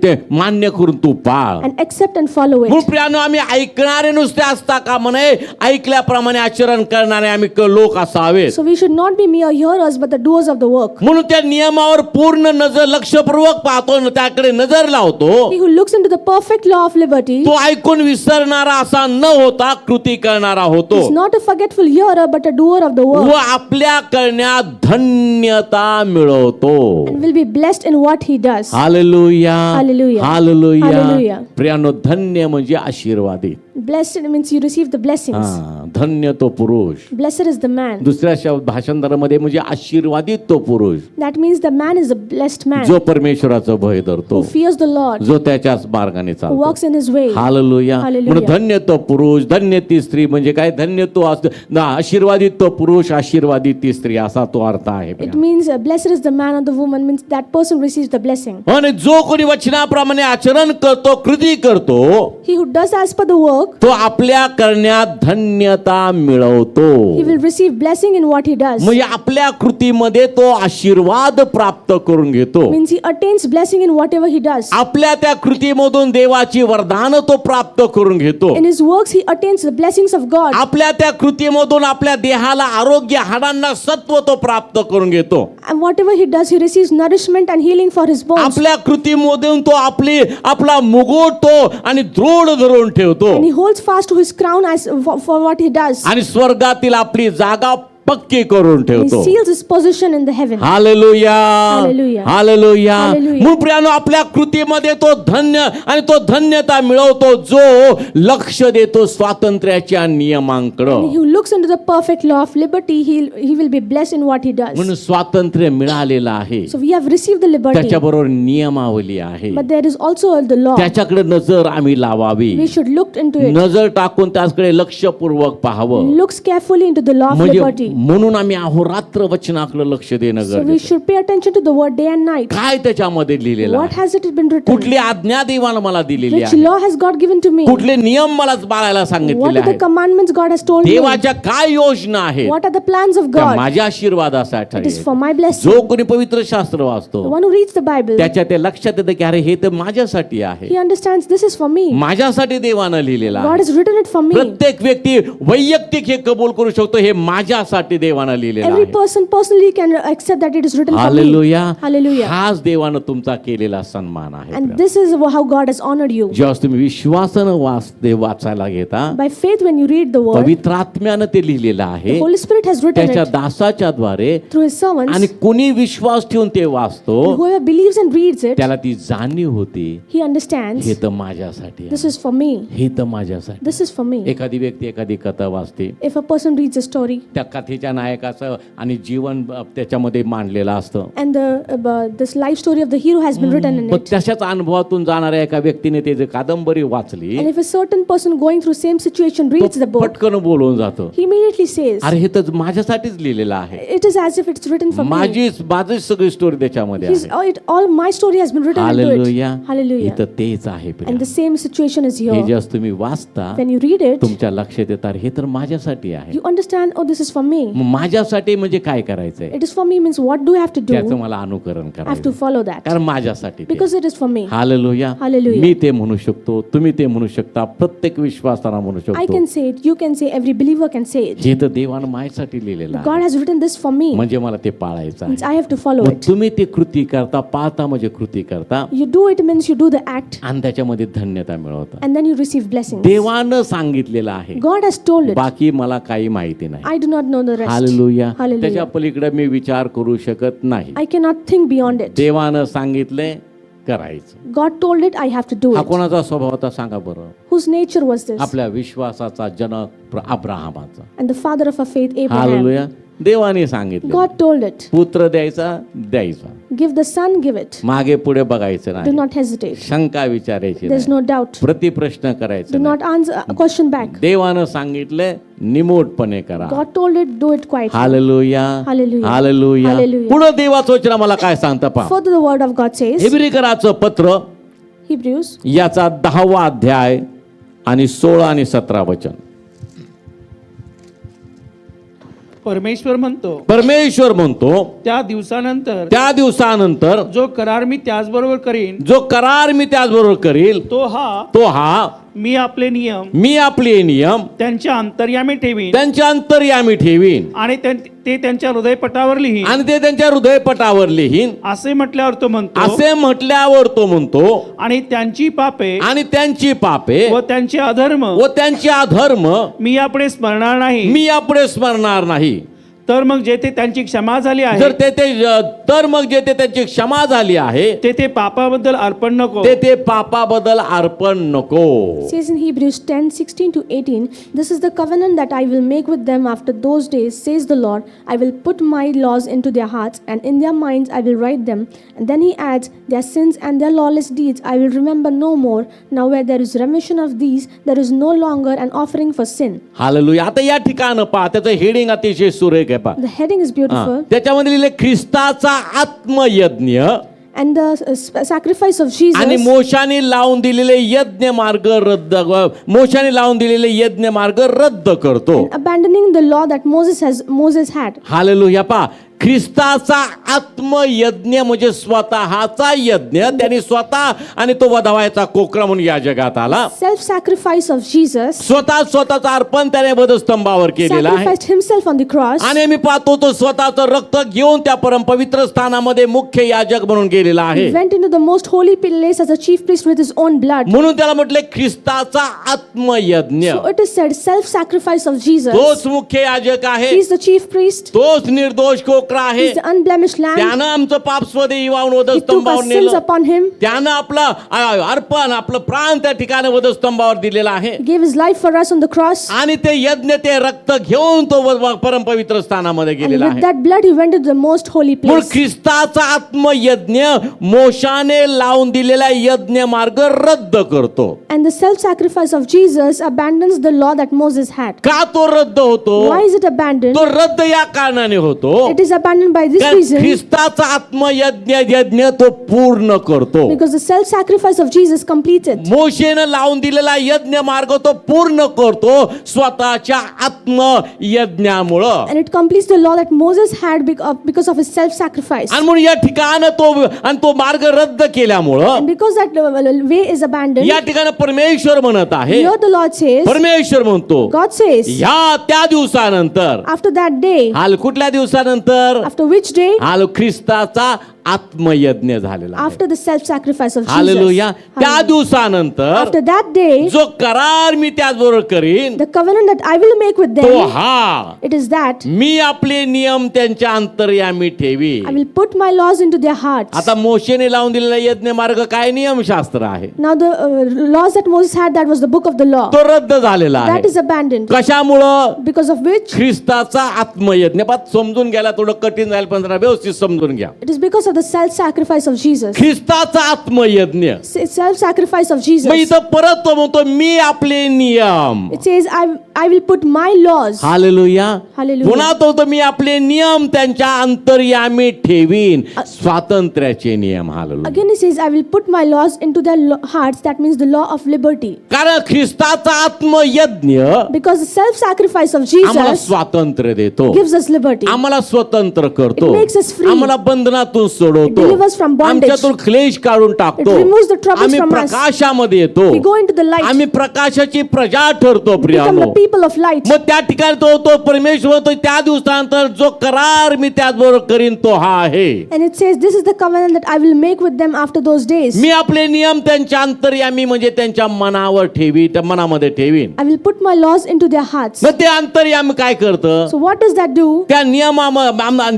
ते मान्य करून तू पाळ. and accept and follow म्हणून it. प्रियानो, आम्ही ऐकणारे नुसते असता का म्हणे, ऐकल्याप्रमाणे आचरण करणारे आम्ही लोक असावेत. So we should not be mere hearers but the doers of the work. म्हणून त्या नियमावर पूर्ण नजर लक्षपूर्वक पाहतो, त्याकडे नजर लावतो. He who looks into the perfect law of liberty तो ऐकून विसरणारा असा न होता कृती करणारा होतो is not a forgetful hearer but a doer of the व work आपल्या करण्यात धन्यता मिळवतो. and will be blessed in what he does. Hallelujah, Hallelujah. Hallelujah. Hallelujah. प्रियानो, धन्य म्हणजे आशीर्वादित. Blessed means you receive the blessings. हा, धन्य तो पुरुष. Blessed is the man. दुसऱ्या भाषांतरामध्ये म्हणजे आशीर्वादित तो पुरुष That means the man is a blessed man जो परमेश्वराचं भय धरतो, who fears the Lord, जो त्याच्याच मार्गाने who चालतो. walks in his way. Hallelujah. Hallelujah. म्हणून धन्य तो पुरुष, धन्य ती स्त्री. म्हणजे काय? धन्य तो आशीर्वादित तो पुरुष, आशीर्वादित ती स्त्री, असा तो अर्थ आहे. It means blessed is the man or the woman, means that person receives the blessing. आणि जो कोणी वचनाप्रमाणे आचरण करतो, कृती करतो, He who does as per the work तो आपल्या करण्यात धन्यता धन्यता मिळवतो. He will receive blessing in what he does. म्हणजे आपल्या कृतीमध्ये तो आशीर्वाद प्राप्त करून घेतो. Means he attains blessing in whatever he does. आपल्या त्या कृतीमधून देवाची वरदान तो प्राप्त करून घेतो. In his works he attains the blessings of God. आपल्या त्या कृतीमधून आपल्या देहाला आरोग्य, हाडांना सत्व तो प्राप्त करून घेतो. And whatever he does, he receives nourishment and healing for his bones. आपल्या कृतीमधून तो आपला मुकुट तो आणि दृढ धरून ठेवतो And he holds fast to his crown as for what he does. आणि स्वर्गातील आपली जागा पक्की करून He ठेवतो. seals his position in the heaven. Hallelujah, Hallelujah. Hallelujah. Hallelujah. मूळ प्रियानो, आपल्या कृतीमध्ये तो धन्य आणि तो धन्यता मिळवतो जो लक्ष देतो स्वातंत्र्याच्या And नियमांकडं. who looks into the perfect law of liberty, he will be blessed in what he does. म्हणून स्वातंत्र्य मिळालेलं आहे, So we have received the liberty, त्याच्याबरोबर नियमावली आहे. but there is also the law. त्याच्याकडे नजर आम्ही लावावी, We should look into it. नजर टाकून त्याकडे लक्षपूर्वक पाहावं. Looks carefully into the law of म्हणजे liberty. म्हणून आम्ही अहोरात्र वचनाकडे लक्ष देणं So we गरजेचं. should pay attention to the word day and night. काय त्याच्यामध्ये लिहिलेलं What आहे? has it been written? कुठली आज्ञा देवानं मला दिलेली Which आहे? law has God given to me? कुठले नियम मला पाळायला What सांगितलेले are the आहेत? commandments God has told me? देवाच्या काय योजना आहेत What are the plans of त्या God? माझ्या आशीर्वादासाठी It is आहेत. for my blessing. जो कोणी पवित्र शास्त्र The वाचतो one who reads the Bible, त्याच्या ते लक्षात येतं की अरे हे तर माझ्यासाठी आहे, he understands this is for me. माझ्यासाठी देवानं लिहिलेलं God आहे. has written it for me. प्रत्येक व्यक्ती वैयक्तिक हे कबूल करू शकतो, हे माझ्यासाठी देवानं लिहिलेलं Every आहे. person personally can accept that it is written for me. Hallelujah. Hallelujah. हाच देवानं तुमचा केलेला सन्मान आहे. And this is how God has honored you. जेव्हा तुम्ही विश्वासानं वाचायला घेता, By faith, when you read the word, पवित्र आत्म्यानं ते लिहिलेलं the आहे Holy Spirit has written त्याच्या it दासाच्या द्वारे. through his servants. आणि कोणी विश्वास ठेवून ते वाचतो Whoever believes and reads it, त्याला ती जाणीव होती, he understands हे तर माझ्यासाठी आहे, this is for me. हे तर माझ्यासाठी. This is for me. एखादी व्यक्ती एखादी कथा वाचते, If a person reads a story त्या कथेच्या नायकाचं आणि जीवन त्याच्यामध्ये मांडलेलं असतं. and this life story of the hero has been written in पण it, तशाच अनुभवातून जाणाऱ्या एका व्यक्तीने ते जे कादंबरी वाचली, and if a certain person going through same situation तो reads the book, पटकन बोलून जातो, he immediately says, अरे हे तर माझ्यासाठीच लिहिलेलं आहे, it is as if it's written for me. माझीच सगळी स्टोरी त्याच्यामध्ये He's, आहे. all my story has been written into it. Hallelujah. Hallelujah. इथं तेच आहे Priya. And the same situation is हे here. जेव्हा तुम्ही वाचता When you read it, तुमच्या लक्षात येतात हे तर माझ्यासाठी आहे. you understand, oh, this is for me. मग माझ्यासाठी म्हणजे काय करायचंय? It is for me means what do I have to त्याचं do? मला अनुकरण I have to करायचं, follow that. कारण माझ्यासाठी ते. Because it is for me. Hallelujah. Hallelujah. मी ते म्हणू शकतो, तुम्ही ते म्हणू शकता, प्रत्येक विश्वासाला म्हणू I शकतो, can say it, you can say, every believer can say it. हे तर देवानं माझ्यासाठी लिहिलेलं God आहे, has written this for me. म्हणजे मला ते पाळायचं Means आहे. I have to follow मग it. तुम्ही ते कृती करता, पाळता म्हणजे कृती करता, You do it means you do the act आणि त्याच्यामध्ये धन्यता मिळवता. and then you receive blessings. देवानं सांगितलेलं आहे, God has told it. बाकी मला काही माहिती नाही. I do not know the rest. Hallelujah. Hallelujah. त्याच्या पलीकडे मी विचार करू शकत नाही. I cannot think beyond it. देवानं सांगितलंय करायचं. God told it, I have to do हा it. कोणाचा स्वभाव होता सांगा बरं? Whose nature was this? आपल्या विश्वासाचा जनक अब्राहमाचा. And the father of our faith, Abraham. Hallelujah. देवाने सांगितलं God told it. पुत्र द्यायचा, Give the son, give it. मागे पुढे बघायचं Do नाही, not hesitate. शंका विचारायची There's नाही, no doubt. प्रतिप्रश्न Do करायचं नाही. not answer a question back. देवानं सांगितलंय निमूटपणे करा. God told it, do it quietly. Hallelujah, Hallelujah. Hallelujah. Hallelujah. पुढं देवाचं वचन मला काय सांगतं पहा. Further the word of God says, इब्रिकराचं पत्र Hebrews याचा 10वा अध्याय आणि 16 आणि 17 वचन. परमेश्वर म्हणतो, परमेश्वर म्हणतो त्या दिवसानंतर त्या दिवसानंतर जो करार मी त्याचबरोबर करीन, जो करार मी त्याचबरोबर करील तो हा मी आपले नियम मी आपले नियम त्यांच्या अंतर्यामी ठेवीन त्यांच्या अंतर्यामी ठेवीन आणि ते त्यांच्या हृदयपटावर लिहीन. आणि ते त्यांच्या हृदयपटावर लिहीन. असे म्हटल्यावर तो म्हणतो, असे म्हटल्यावर तो म्हणतो आणि त्यांची पापे आणि त्यांची पापे व त्यांचे अधर्म व त्यांचे अधर्म मी यापुढे स्मरणार नाही. मी यापुढे स्मरणार नाही. तर मग जेथे त्यांची क्षमा झाली आहे, जर तर मग जेथे त्यांची क्षमा झाली आहे तेथे पापाबद्दल अर्पण नको. ते पापाबद्दल अर्पण नको. says in Hebrews 10:16 to 18, this is the covenant that I will make with them after those days, says the Lord. I will put my laws into their hearts, and in their minds I will write them. And then he adds, their sins and their lawless deeds I will remember no more. Now where there is remission of these, there is no longer an offering for sin. Hallelujah. आता या ठिकाणं पहा, त्याचं heading अतिशय सुरेख आहे पहा. The heading is beautiful. त्याच्यामध्ये लिहिले ख्रिस्ताचा आत्मयज्ञ And the sacrifice of Jesus, आणि मोशाने लावून दिलेले यज्ञ मार्ग मोशाने लावून दिलेले यज्ञ मार्ग रद्द करतो. abandoning the law that Moses had. Hallelujah. पहा, ख्रिस्ताचा आत्मयज्ञ म्हणजे स्वतःचा यज्ञ, त्यांनी स्वतः आणि तो वधावायचा कोकरा म्हणून या जगात आला. Self-sacrifice of Jesus, स्वतःचा अर्पण त्याने वधस्तंभावर केलेला आहे. sacrificed himself on the cross. आणि आम्ही पाहतो तो स्वतःचं रक्त घेऊन त्या परमपवित्र स्थानामध्ये मुख्य याजक म्हणून गेलेला He आहे. went into the most holy place as a chief priest with his own blood. म्हणून त्याला म्हटले ख्रिस्ताचा आत्मयज्ञ. So it is said, self-sacrifice of Jesus. तोच मुख्य याजक आहे, He is the chief priest. तोच निर्दोष कोकरा He आहे. is the unblemished lamb. त्यानं आमचं पाप स्वदेही वाहून He took our वधस्तंभावर sins नेलं. upon him. त्यानं आपलं अर्पण, आपलं प्राण त्या ठिकाणी वधस्तंभावर दिलेला आहे. He gave his life for us on the cross. आणि ते यज्ञ, ते रक्त घेऊन तो परमपवित्र स्थानामध्ये And गेलेला with आहे. that blood, he went into the most holy म्हणून place. ख्रिस्ताचा आत्मयज्ञ मोशाने लावून दिलेला यज्ञ मार्ग रद्द करतो. And the self-sacrifice of Jesus abandons the law that Moses had. का तो रद्द होतो? Why is it abandoned? तो रद्द या कारणाने होतो, It is abandoned by this कारण reason, ख्रिस्ताचा यज्ञ तो पूर्ण करतो. because the self-sacrifice of Jesus completed. मोशेनं लावून दिलेला यज्ञ मार्ग तो पूर्ण करतो स्वतःच्या आत्मयज्ञामुळं. And it completes the law that Moses had because of his self-sacrifice. आणि म्हणून या ठिकाणी तो मार्ग रद्द केल्यामुळं And because that way is abandoned, या ठिकाणी परमेश्वर म्हणत आहे, here the Lord says, परमेश्वर म्हणतो, God says, ह्या त्या दिवसानंतर, after that day, हाल कुठल्या दिवसानंतर? after which day? हाल ख्रिस्ताचा आत्मयज्ञ झालेला आहे. After the self-sacrifice of Jesus. Hallelujah. त्या Hallelujah. दिवसानंतर After that day, जो करार मी त्याचबरोबर करीन the covenant that I will make with तो them, हा, it is that मी आपले नियम त्यांच्या अंतर्यामी ठेवी. I will put my laws into their hearts. आता मोशेने लावून दिलेला यज्ञ मार्ग काय नियमशास्त्र आहे, Now the laws that Moses had, that was the book of the law. तो रद्द झालेला That आहे. is abandoned. कशामुळं? Because of which? ख्रिस्ताचा आत्मयज्ञ. पात समजून घ्यायला थोडं कठीण जाईल, पण जरा व्यवस्थित समजून घ्या. It is because of the self-sacrifice of Jesus. ख्रिस्ताचा आत्मयज्ञ. Self-sacrifice of मग Jesus. इथं परत तो म्हणतो मी आपले नियम. It says, I will put my laws. Hallelujah. Hallelujah. पुन्हा तो म्हणतो मी आपले नियम त्यांच्या अंतर्यामी ठेवीन. स्वातंत्र्याचे नियम. Hallelujah. Again he says, I will put my laws into their hearts. That means the law of liberty. कारण ख्रिस्ताचा आत्मयज्ञ Because the self-sacrifice of आम्हाला Jesus स्वातंत्र्य देतो, gives us liberty. आम्हाला स्वतंत्र करतो, It makes us free. आम्हाला बंधनातून It सोडवतो, delivers from bondage. आमच्यातून क्लेश काढून टाकतो, It removes the troubles आम्ही from us. प्रकाशामध्ये येतो, We go into the light. आम्ही प्रकाशाची प्रजा ठरतो. Become प्रियानो, the people of light. मग त्या ठिकाणी तो परमेश्वर होतो, त्या दिवसानंतर जो करार मी त्याचबरोबर करीन तो हा आहे. And it says, this is the covenant that I will make with them after those days. मी आपले नियम त्यांच्या अंतर्यामी म्हणजे त्यांच्या मनावर ठेवी, त्या मनामध्ये ठेवीन. I will put my laws into their hearts. मग ते अंतर्यामी काय करतं? So what does that do? त्या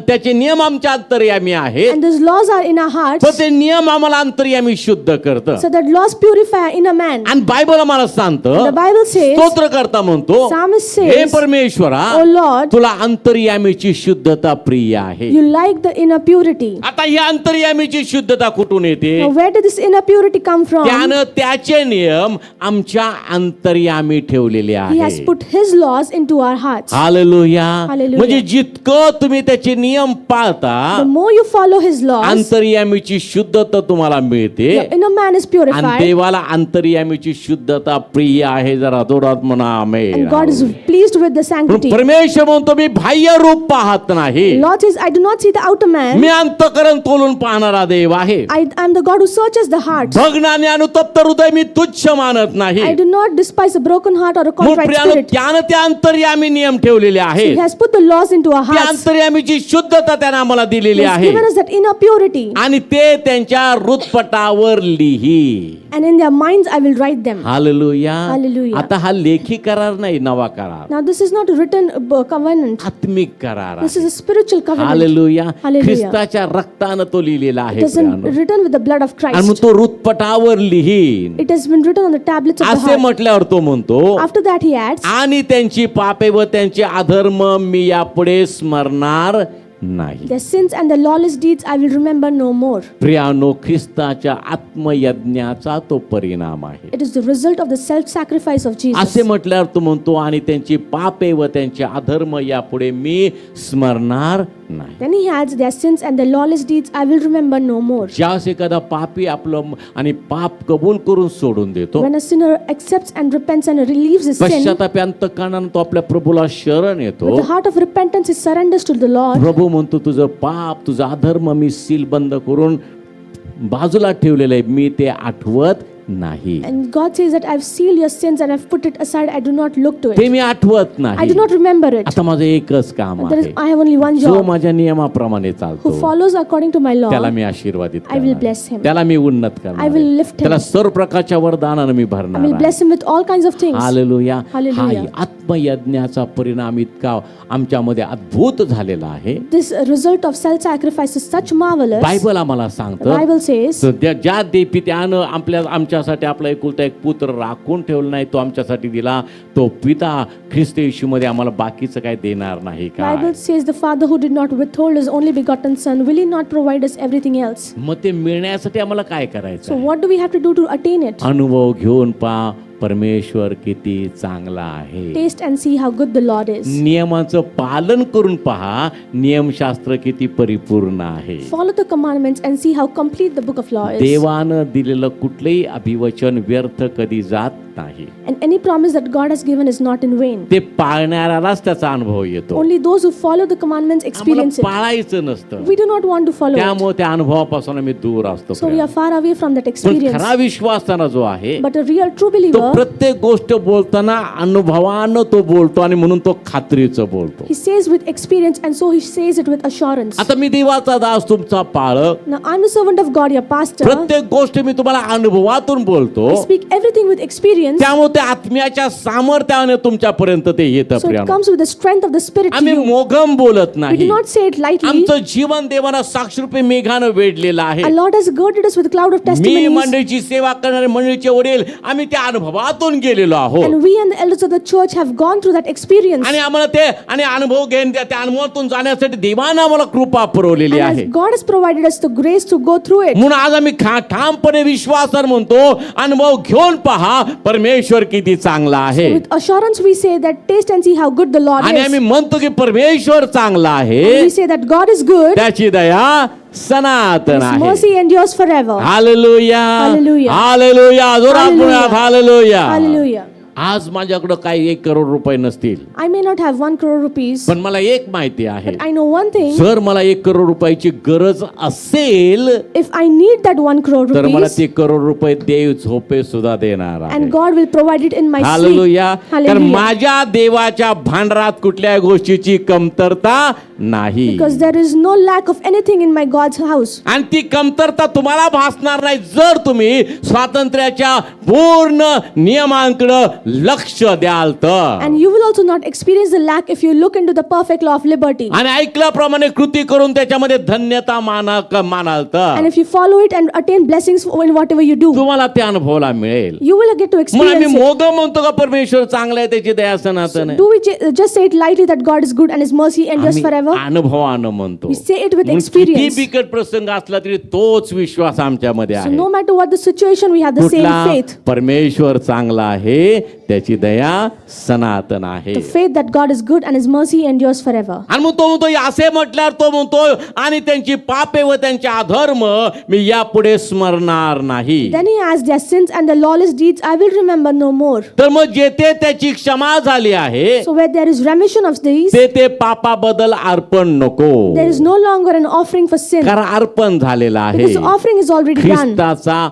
त्याचे नियम आमच्या अंतर्यामी आहेत, And those laws are in our hearts. पण ते नियम आम्हाला अंतर्यामी शुद्ध करतं. So that laws purify in a man. आणि बायबल आम्हाला सांगतं, The Bible says, स्तोत्रकर्ता म्हणतो, Psalmist हे says, परमेश्वरा, O Lord, तुला अंतर्यामीची शुद्धता प्रिय आहे. you like the inner purity. आता ही अंतर्यामीची शुद्धता कुठून येते? Now where did this inner purity come from? त्यानं त्याचे नियम आमच्या अंतर्यामी ठेवलेले He has आहेत. put his laws into our hearts. Hallelujah. Hallelujah. म्हणजे जितकं तुम्ही त्याचे नियम पाळता, The more you follow his laws, अंतर्यामीची शुद्धता तुम्हाला मिळते. the inner man is आणि purified. देवाला अंतर्यामीची शुद्धता प्रिय आहे. जरा जोरात म्हणा आमेन. And God is pleased with the sanctity. परमेश्वर म्हणतो मी बाह्य रूप पाहत नाही, Lord says, I do not see the outer man. मी अंतःकरण तोलून पाहणारा देव आहे. I am the God who searches the heart. भग्नाने अनुतप्त हृदय मी तुच्छ मानत नाही. I do not despise a broken heart or a मग contrite प्रियानो, spirit. त्यानं त्या अंतर्यामी नियम ठेवले He आहेत. has put the laws into our त्या hearts. अंतर्यामीची शुद्धता त्यानं आम्हाला He दिलेली has आहे. given us that inner purity. आणि ते त्यांच्या हृदपटावर लिही. And in their minds I will write them. Hallelujah. Hallelujah. आता हा लेखी करार नाही, नवा करार, Now this is not a written covenant. आत्मिक करार This आहे. is a spiritual covenant. Hallelujah. Hallelujah. ख्रिस्ताच्या रक्तानं तो लिहिलेला आहे. It is प्रियानो. written with the blood of आणि मग Christ. तो हृदपटावर लिहीन It has been written on the tablets of the असे heart. म्हटल्यावर तो म्हणतो, After that he adds, आणि त्यांची पापे व त्यांचे अधर्म मी यापुढे स्मरणार नाही. Their sins and their lawless deeds I will remember no more. प्रियानो, ख्रिस्ताच्या आत्मयज्ञाचा तो परिणाम आहे. It is the result of the self-sacrifice of Jesus. असे म्हटल्यावर तो म्हणतो, आणि त्यांची पापे व त्यांचे अधर्म यापुढे मी स्मरणार नाही. Then he adds, their sins and their lawless deeds I will remember no more. ज्यास एखादा पापी आपलं आणि पाप कबूल करून सोडून देतो, When a sinner accepts and repents and relieves his sin, पश्चातापी अंतःकरणाने तो आपल्या प्रभूला शरण येतो. with the heart of repentance he surrenders to the Lord. प्रभू म्हणतो, तुझं पाप, तुझा अधर्म मी सील बंद करून बाजूला ठेवलेलं आहे, मी ते आठवत नाही. And God says that I've sealed your sins and I've put it aside. I do not look to ते it. मी आठवत I नाही. do not remember it. आता माझं एकच काम There is, आहे, I have only one जो job. माझ्या नियमाप्रमाणे चालतो, Who follows according to my law, त्याला मी आशीर्वादित I will करणार, bless him. त्याला मी उन्नत करणार, I will lift him. त्याला सर्व प्रकारच्या वरदानानं मी I will भरणार. bless him with all kinds of things. Hallelujah. Hallelujah. हा आत्मयज्ञाचा परिणाम इतका आमच्यामध्ये अद्भुत झालेला आहे. This result of self-sacrifice is such marvelous. Bible आम्हाला The सांगतं, Bible says, सध्या ज्या पित्यानं आमच्यासाठी आपला एकुलता एक पुत्र राखून ठेवला नाही, तो आमच्यासाठी दिला, तो पिता ख्रिस्त येशूमध्ये आम्हाला बाकीचं काय देणार नाही का? Bible says the Father who did not withhold his only begotten Son, will he not provide us everything else? मग ते मिळण्यासाठी आम्हाला काय करायचं So आहे? what do we have to do to attain it? अनुभव घेऊन पहा परमेश्वर किती चांगला आहे. Taste and see how good the Lord is. नियमाचं पालन करून पहा, नियमशास्त्र किती परिपूर्ण आहे. Follow the commandments and see how complete the book of law is. देवानं दिलेलं कुठलंही अभिवचन व्यर्थ कधी जात नाही. And any promise that God has given is not in vain. ते पाळणाऱ्यालाच त्याचा अनुभव येतो. Only those who follow the commandments आम्हाला experience it. पाळायचं नसतं, We do not want to follow it. त्यामुळे त्या अनुभवापासून आम्ही दूर असतो. So we are far away from that पण experience. खरा विश्वासाना जो आहे, But a real true तो believer, प्रत्येक गोष्ट बोलताना अनुभवानं तो बोलतो, आणि म्हणून तो खात्रीचं बोलतो. he says with experience and so he says it with assurance. आता मी देवाचा दास, तुमचा पाळक, Now I'm the servant of God, your pastor. प्रत्येक गोष्ट मी तुम्हाला अनुभवातून बोलतो, I speak everything with experience. त्यामुळे ते आत्म्याच्या सामर्थ्याने तुमच्यापर्यंत ते येतं. So it प्रियानो, comes with the strength of the Spirit to आम्ही you. मोगम बोलत We do नाही. not say it lightly. आमचं जीवन देवाना साक्षरूपी मेघानं वेढलेलं आहे. Our Lord has girded us with a cloud of me testimonies. मंडळीची सेवा करणारे मंडळीचे वडील, आम्ही त्या अनुभवातून गेलेलो आहोत, And we and the elders of the church have gone through that experience. आणि आम्हाला ते आणि अनुभव घेऊन त्या अनुभवातून जाण्यासाठी देवानं आम्हाला कृपा पुरवलेली And आहे. as God has provided us the grace to go through it. म्हणून आज आम्ही ठामपणे विश्वासाने म्हणतो, अनुभव घेऊन पहा परमेश्वर किती चांगला आहे. With assurance we say that taste and see how good the Lord आणि is. आम्ही म्हणतो की परमेश्वर चांगला आहे, We say that God is good. त्याची दया सनातन His आहे. mercy endures forever. Hallelujah, Hallelujah. Hallelujah, जोरात Hallelujah. म्हणूयात हालेलुया. Hallelujah. आज माझ्याकडे काही 1 करोड रुपये नसतील, I may not have 1 crore rupees, पण मला एक माहिती आहे, but I know one thing. जर मला 1 करोड रुपयाची गरज असेल, If I need that 1 crore तर मला rupees, ते करोड रुपये देव झोपे सुद्धा देणार आहे. and God will provide it in my sleep. Hallelujah. कारण Hallelujah. माझ्या देवाच्या भांडारात कुठल्या गोष्टीची कमतरता नाही, Because there is no lack of anything in my God's house. आणि ती कमतरता तुम्हाला भासणार नाही जर तुम्ही स्वातंत्र्याच्या पूर्ण नियमांकडे लक्ष द्याल तर. And you will also not experience the lack if you look into the perfect law of liberty. आणि ऐकल्याप्रमाणे कृती करून त्याच्यामध्ये धन्यता मानाल तर And if you follow it and attain blessings in whatever you do, तुम्हाला ते अनुभवाला मिळेल. you will get to म्हणून आम्ही experience it. मोग म्हणतो का परमेश्वर चांगला आहे, त्याची दया सनातन आहे. Do we just say it lightly that God is good and His mercy endures आम्ही forever? अनुभवानं म्हणतो. We say it with म्हणून किती experience. बिकट प्रसंग असला तरी तोच विश्वास आमच्यामध्ये So आहे. no matter what the situation, we have the same कुठला faith. परमेश्वर चांगला आहे, त्याची दया सनातन आहे. The faith that God is good and His mercy endures forever. आणि मग तो म्हणतो, असे म्हटल्यावर तो म्हणतो, आणि त्यांची पापे व त्यांचे अधर्म मी यापुढे स्मरणार नाही. Then He adds, their sins and their lawless deeds I will remember no more. तर मग जेथे त्याची क्षमा झाली आहे, So where there is remission of these, ते पापाबद्दल अर्पण नको, there is no longer an offering for sin. कारण अर्पण झालेला आहे. Because the offering is already done. ख्रिस्ताचा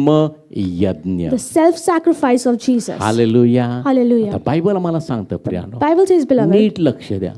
आत्मयज्ञ. The self-sacrifice of Jesus. Hallelujah. Hallelujah. आता बायबल आम्हाला सांगतं प्रियानो, Bible says, beloved, नीट लक्ष द्या,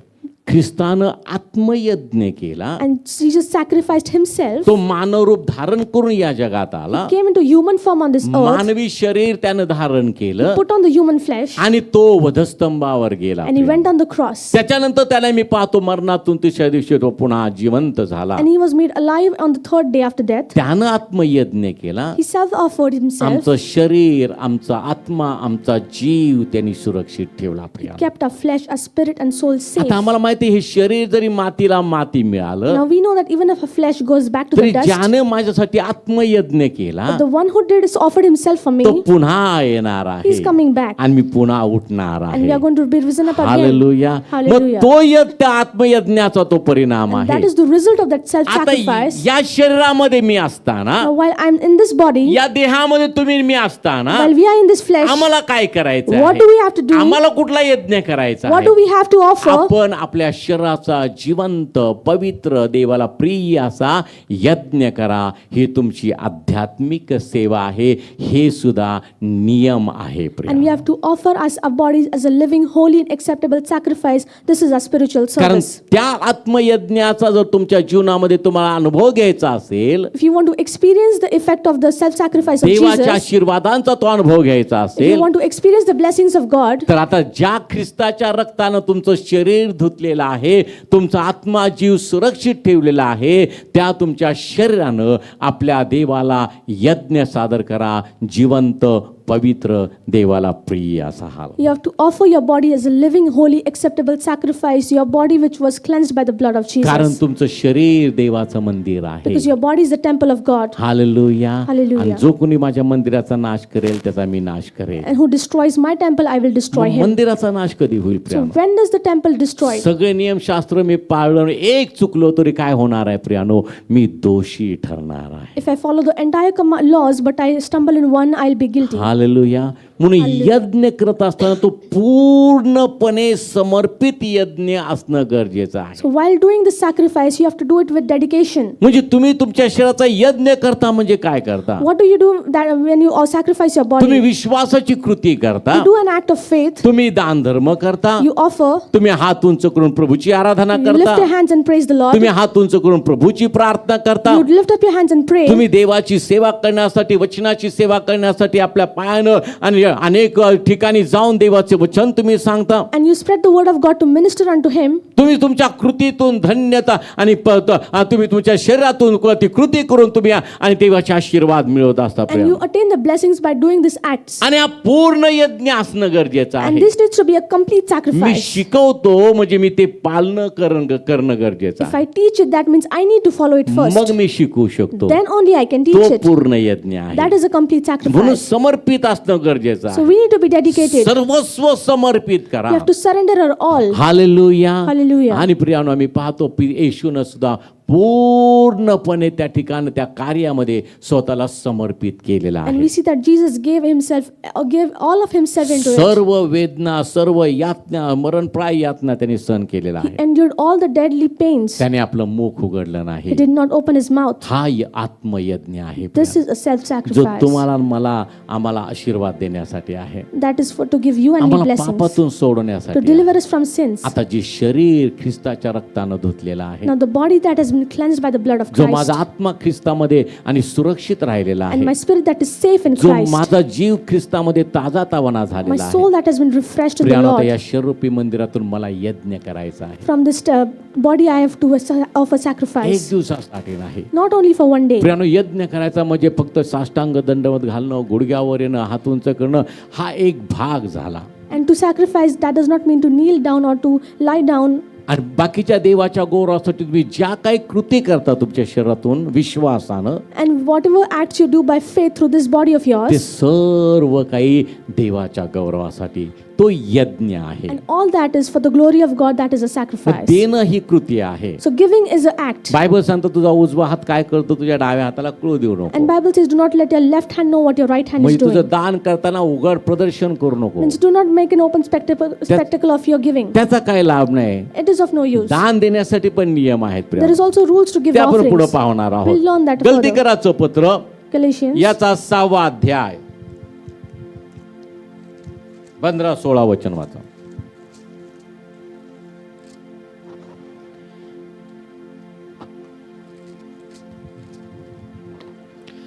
ख्रिस्तानं आत्मयज्ञ केला, and Jesus sacrificed Himself, तो मानवरूप धारण करून या जगात आला, came into human form on this earth, मानवी शरीर त्यानं धारण केलं, put on the human flesh, आणि तो वधस्तंभावर गेला. and He went on the cross. त्याच्यानंतर त्याला मी पाहतो मरणातून 3ऱ्या दिवशी तो पुन्हा जिवंत झाला. And He was made alive on the 3rd day after death. त्यानं आत्मयज्ञ केला. He self-offered Himself, आमचं शरीर, आमचा आत्मा, आमचा जीव त्यांनी सुरक्षित ठेवला. Priya, kept our flesh, our spirit and soul safe. आता आम्हाला माहिती जाते हे शरीर जरी मातीला माती मिळालं Now we know that even if a flesh goes back to तरी the dust, ज्याने माझ्यासाठी आत्मयज्ञ केला but the one who did is offered himself for me, तो पुन्हा येणार he is आहे coming back. आणि मी पुन्हा उठणार And we आहे. are going to be risen up again. Hallelujah. मग Hallelujah. तो त्या आत्मयज्ञाचा तो परिणाम And that आहे. is the result of that आता self-sacrifice. या शरीरामध्ये मी असताना Now while I'm in this body, या देहामध्ये तुम्ही मी असताना while we are in this flesh, आम्हाला काय करायचं what do we have to do? आम्हाला कुठला यज्ञ करायचा What आहे? do we have to offer? आपण आपल्या शरीराचा जिवंत पवित्र देवाला प्रिय असा यज्ञ करा. ही तुमची आध्यात्मिक सेवा आहे. हे सुद्धा नियम आहे प्रिय. And we have to offer us our bodies as a living, holy, and acceptable sacrifice. This is our spiritual कारण service. त्या आत्मयज्ञाचा जर तुमच्या जीवनामध्ये तुम्हाला अनुभव घ्यायचा असेल, If you want to experience the effect of the self-sacrifice of देवाच्या Jesus, आशीर्वादांचा तो अनुभव घ्यायचा if you असेल, want to experience the blessings of God, तर आता ज्या ख्रिस्ताच्या रक्तानं तुमचं शरीर धुतलेलं आहे, तुमचा आत्मा जीव सुरक्षित ठेवलेला आहे, त्या तुमच्या शरीरानं आपल्या देवाला यज्ञ सादर करा. जिवंत पवित्र देवाला प्रिय असा हा. you have to offer your body as a living, holy, acceptable sacrifice, your body which was cleansed by the blood of कारण Jesus. तुमचं शरीर देवाचं मंदिर आहे. Because your body is the temple of God. Hallelujah. Hallelujah. आणि जो कोणी माझ्या मंदिराचा नाश करेल त्याचा मी नाश करेल. And who destroys my temple, I will destroy मग him. मंदिराचा नाश कधी होईल So प्रियानो? when does the temple destroy? सगळे नियमशास्त्र मी पाळलं, एक चुकलो तरी काय होणार आहे प्रियानो? मी दोषी ठरणार आहे. If I follow the entire laws, but I stumble in one, I'll be guilty. Hallelujah. म्हणून यज्ञ करत असताना तो पूर्णपणे समर्पित यज्ञ असणं गरजेचं आहे. So while doing this sacrifice, you have to do it with dedication. म्हणजे तुम्ही तुमच्या शरीराचा यज्ञ करता म्हणजे काय करता? What do you do that when you sacrifice your तुम्ही body? विश्वासाची कृती करता, You do an act of faith. तुम्ही दान धर्म करता, You offer. तुम्ही हात उंच करून प्रभूची आराधना You lift करता, your hands and praise the Lord. तुम्ही हात उंच करून प्रभूची प्रार्थना करता, You lift up your hands and pray. तुम्ही देवाची सेवा करण्यासाठी, वचनाची सेवा करण्यासाठी आपल्या पायानं आणि अनेक ठिकाणी जाऊन देवाचे वचन तुम्ही सांगता. And you spread the word of God to minister unto Him. तुम्ही तुमच्या कृतीतून धन्यता आणि तुम्ही तुमच्या शरीरातून ती कृती करून तुम्ही आणि देवाचे आशीर्वाद मिळवत असता And प्रिय. you attain the blessings by doing these acts. आणि हा पूर्ण यज्ञ असणं गरजेचं And आहे. this needs to be a complete me sacrifice. शिकवतो म्हणजे मी ते पालन करणं गरजेचं If आहे. I teach it, that means I need to follow it मग first. मी शिकू शकतो. Then only I can तो teach it. पूर्ण यज्ञ आहे. That is a complete म्हणून sacrifice. समर्पित असणं गरजेचं So आहे. we need to be dedicated. सर्वस्व समर्पित करा. We have to surrender our all. Hallelujah. Hallelujah. आणि प्रियानो आम्ही पाहतो येशूनं सुद्धा पूर्णपणे त्या ठिकाणी त्या कार्यामध्ये स्वतःला समर्पित केलेला And आहे. we see that Jesus gave all of himself into it. सर्व वेदना, सर्व यातना, मरणप्राय यातना त्यांनी सहन केलेला He आहे. endured all the deadly pains. त्याने आपलं मुख उघडलं He नाही. did not open his mouth. हा आत्मयज्ञ आहे This प्रिया. is a जो self-sacrifice. तुम्हाला मला आम्हाला आशीर्वाद देण्यासाठी आहे, That is to give you and me आम्हाला blessings. पापातून To सोडण्यासाठी आहे. deliver us from sins. आता जे शरीर ख्रिस्ताच्या रक्तानं धुतलेलं आहे, Now the body that has been cleansed by the blood of जो Christ. माझा आत्मा ख्रिस्तामध्ये आणि सुरक्षित राहिलेला And my आहे, spirit that is safe in जो Christ. माझा जीव ख्रिस्तामध्ये ताजातवाना My झालेला soul आहे, that has been refreshed in the प्रियानो, आता Lord. या शरीरूपी मंदिरातून मला यज्ञ करायचा आहे. From this body I have to offer एक sacrifice. दिवसासाठी नाही Not only for one day. प्रियानो, यज्ञ करायचा म्हणजे फक्त साष्टांग दंडवत घालणं, गुडघ्यावर येणं, हात उंच करणं हा एक भाग झाला. And to sacrifice, that does not mean to kneel down or to lie down. आणि बाकीच्या देवाच्या गौरवासाठी तुम्ही ज्या काही कृती करता तुमच्या शरीरातून विश्वासानं, And whatever acts you do by faith through this body of ते yours, सर्व काही देवाच्या गौरवासाठी तो यज्ञ आहे. and all that is for the glory of God, that is a मग sacrifice. देणं ही कृती आहे. So giving is an act. Bible सांगतो तुझा उजवा हात काय करतो तुझ्या डाव्या हाताला कळू देऊ नको. And Bible says, do not let your left hand know what your right hand is म्हणजे तुझं doing. दान करताना उघड प्रदर्शन करू नको. Means do not make an open spectacle of your giving. त्याचा काय लाभ नाही. It is of no use. दान देण्यासाठी पण नियम आहेत There प्रिय. is also rules to give ते आपण पुढे offerings. पाहणार We'll learn आहोत. that गलती further. कराचं पत्र Galatians याचा 6वा अध्याय 15-16 वचन वाचा.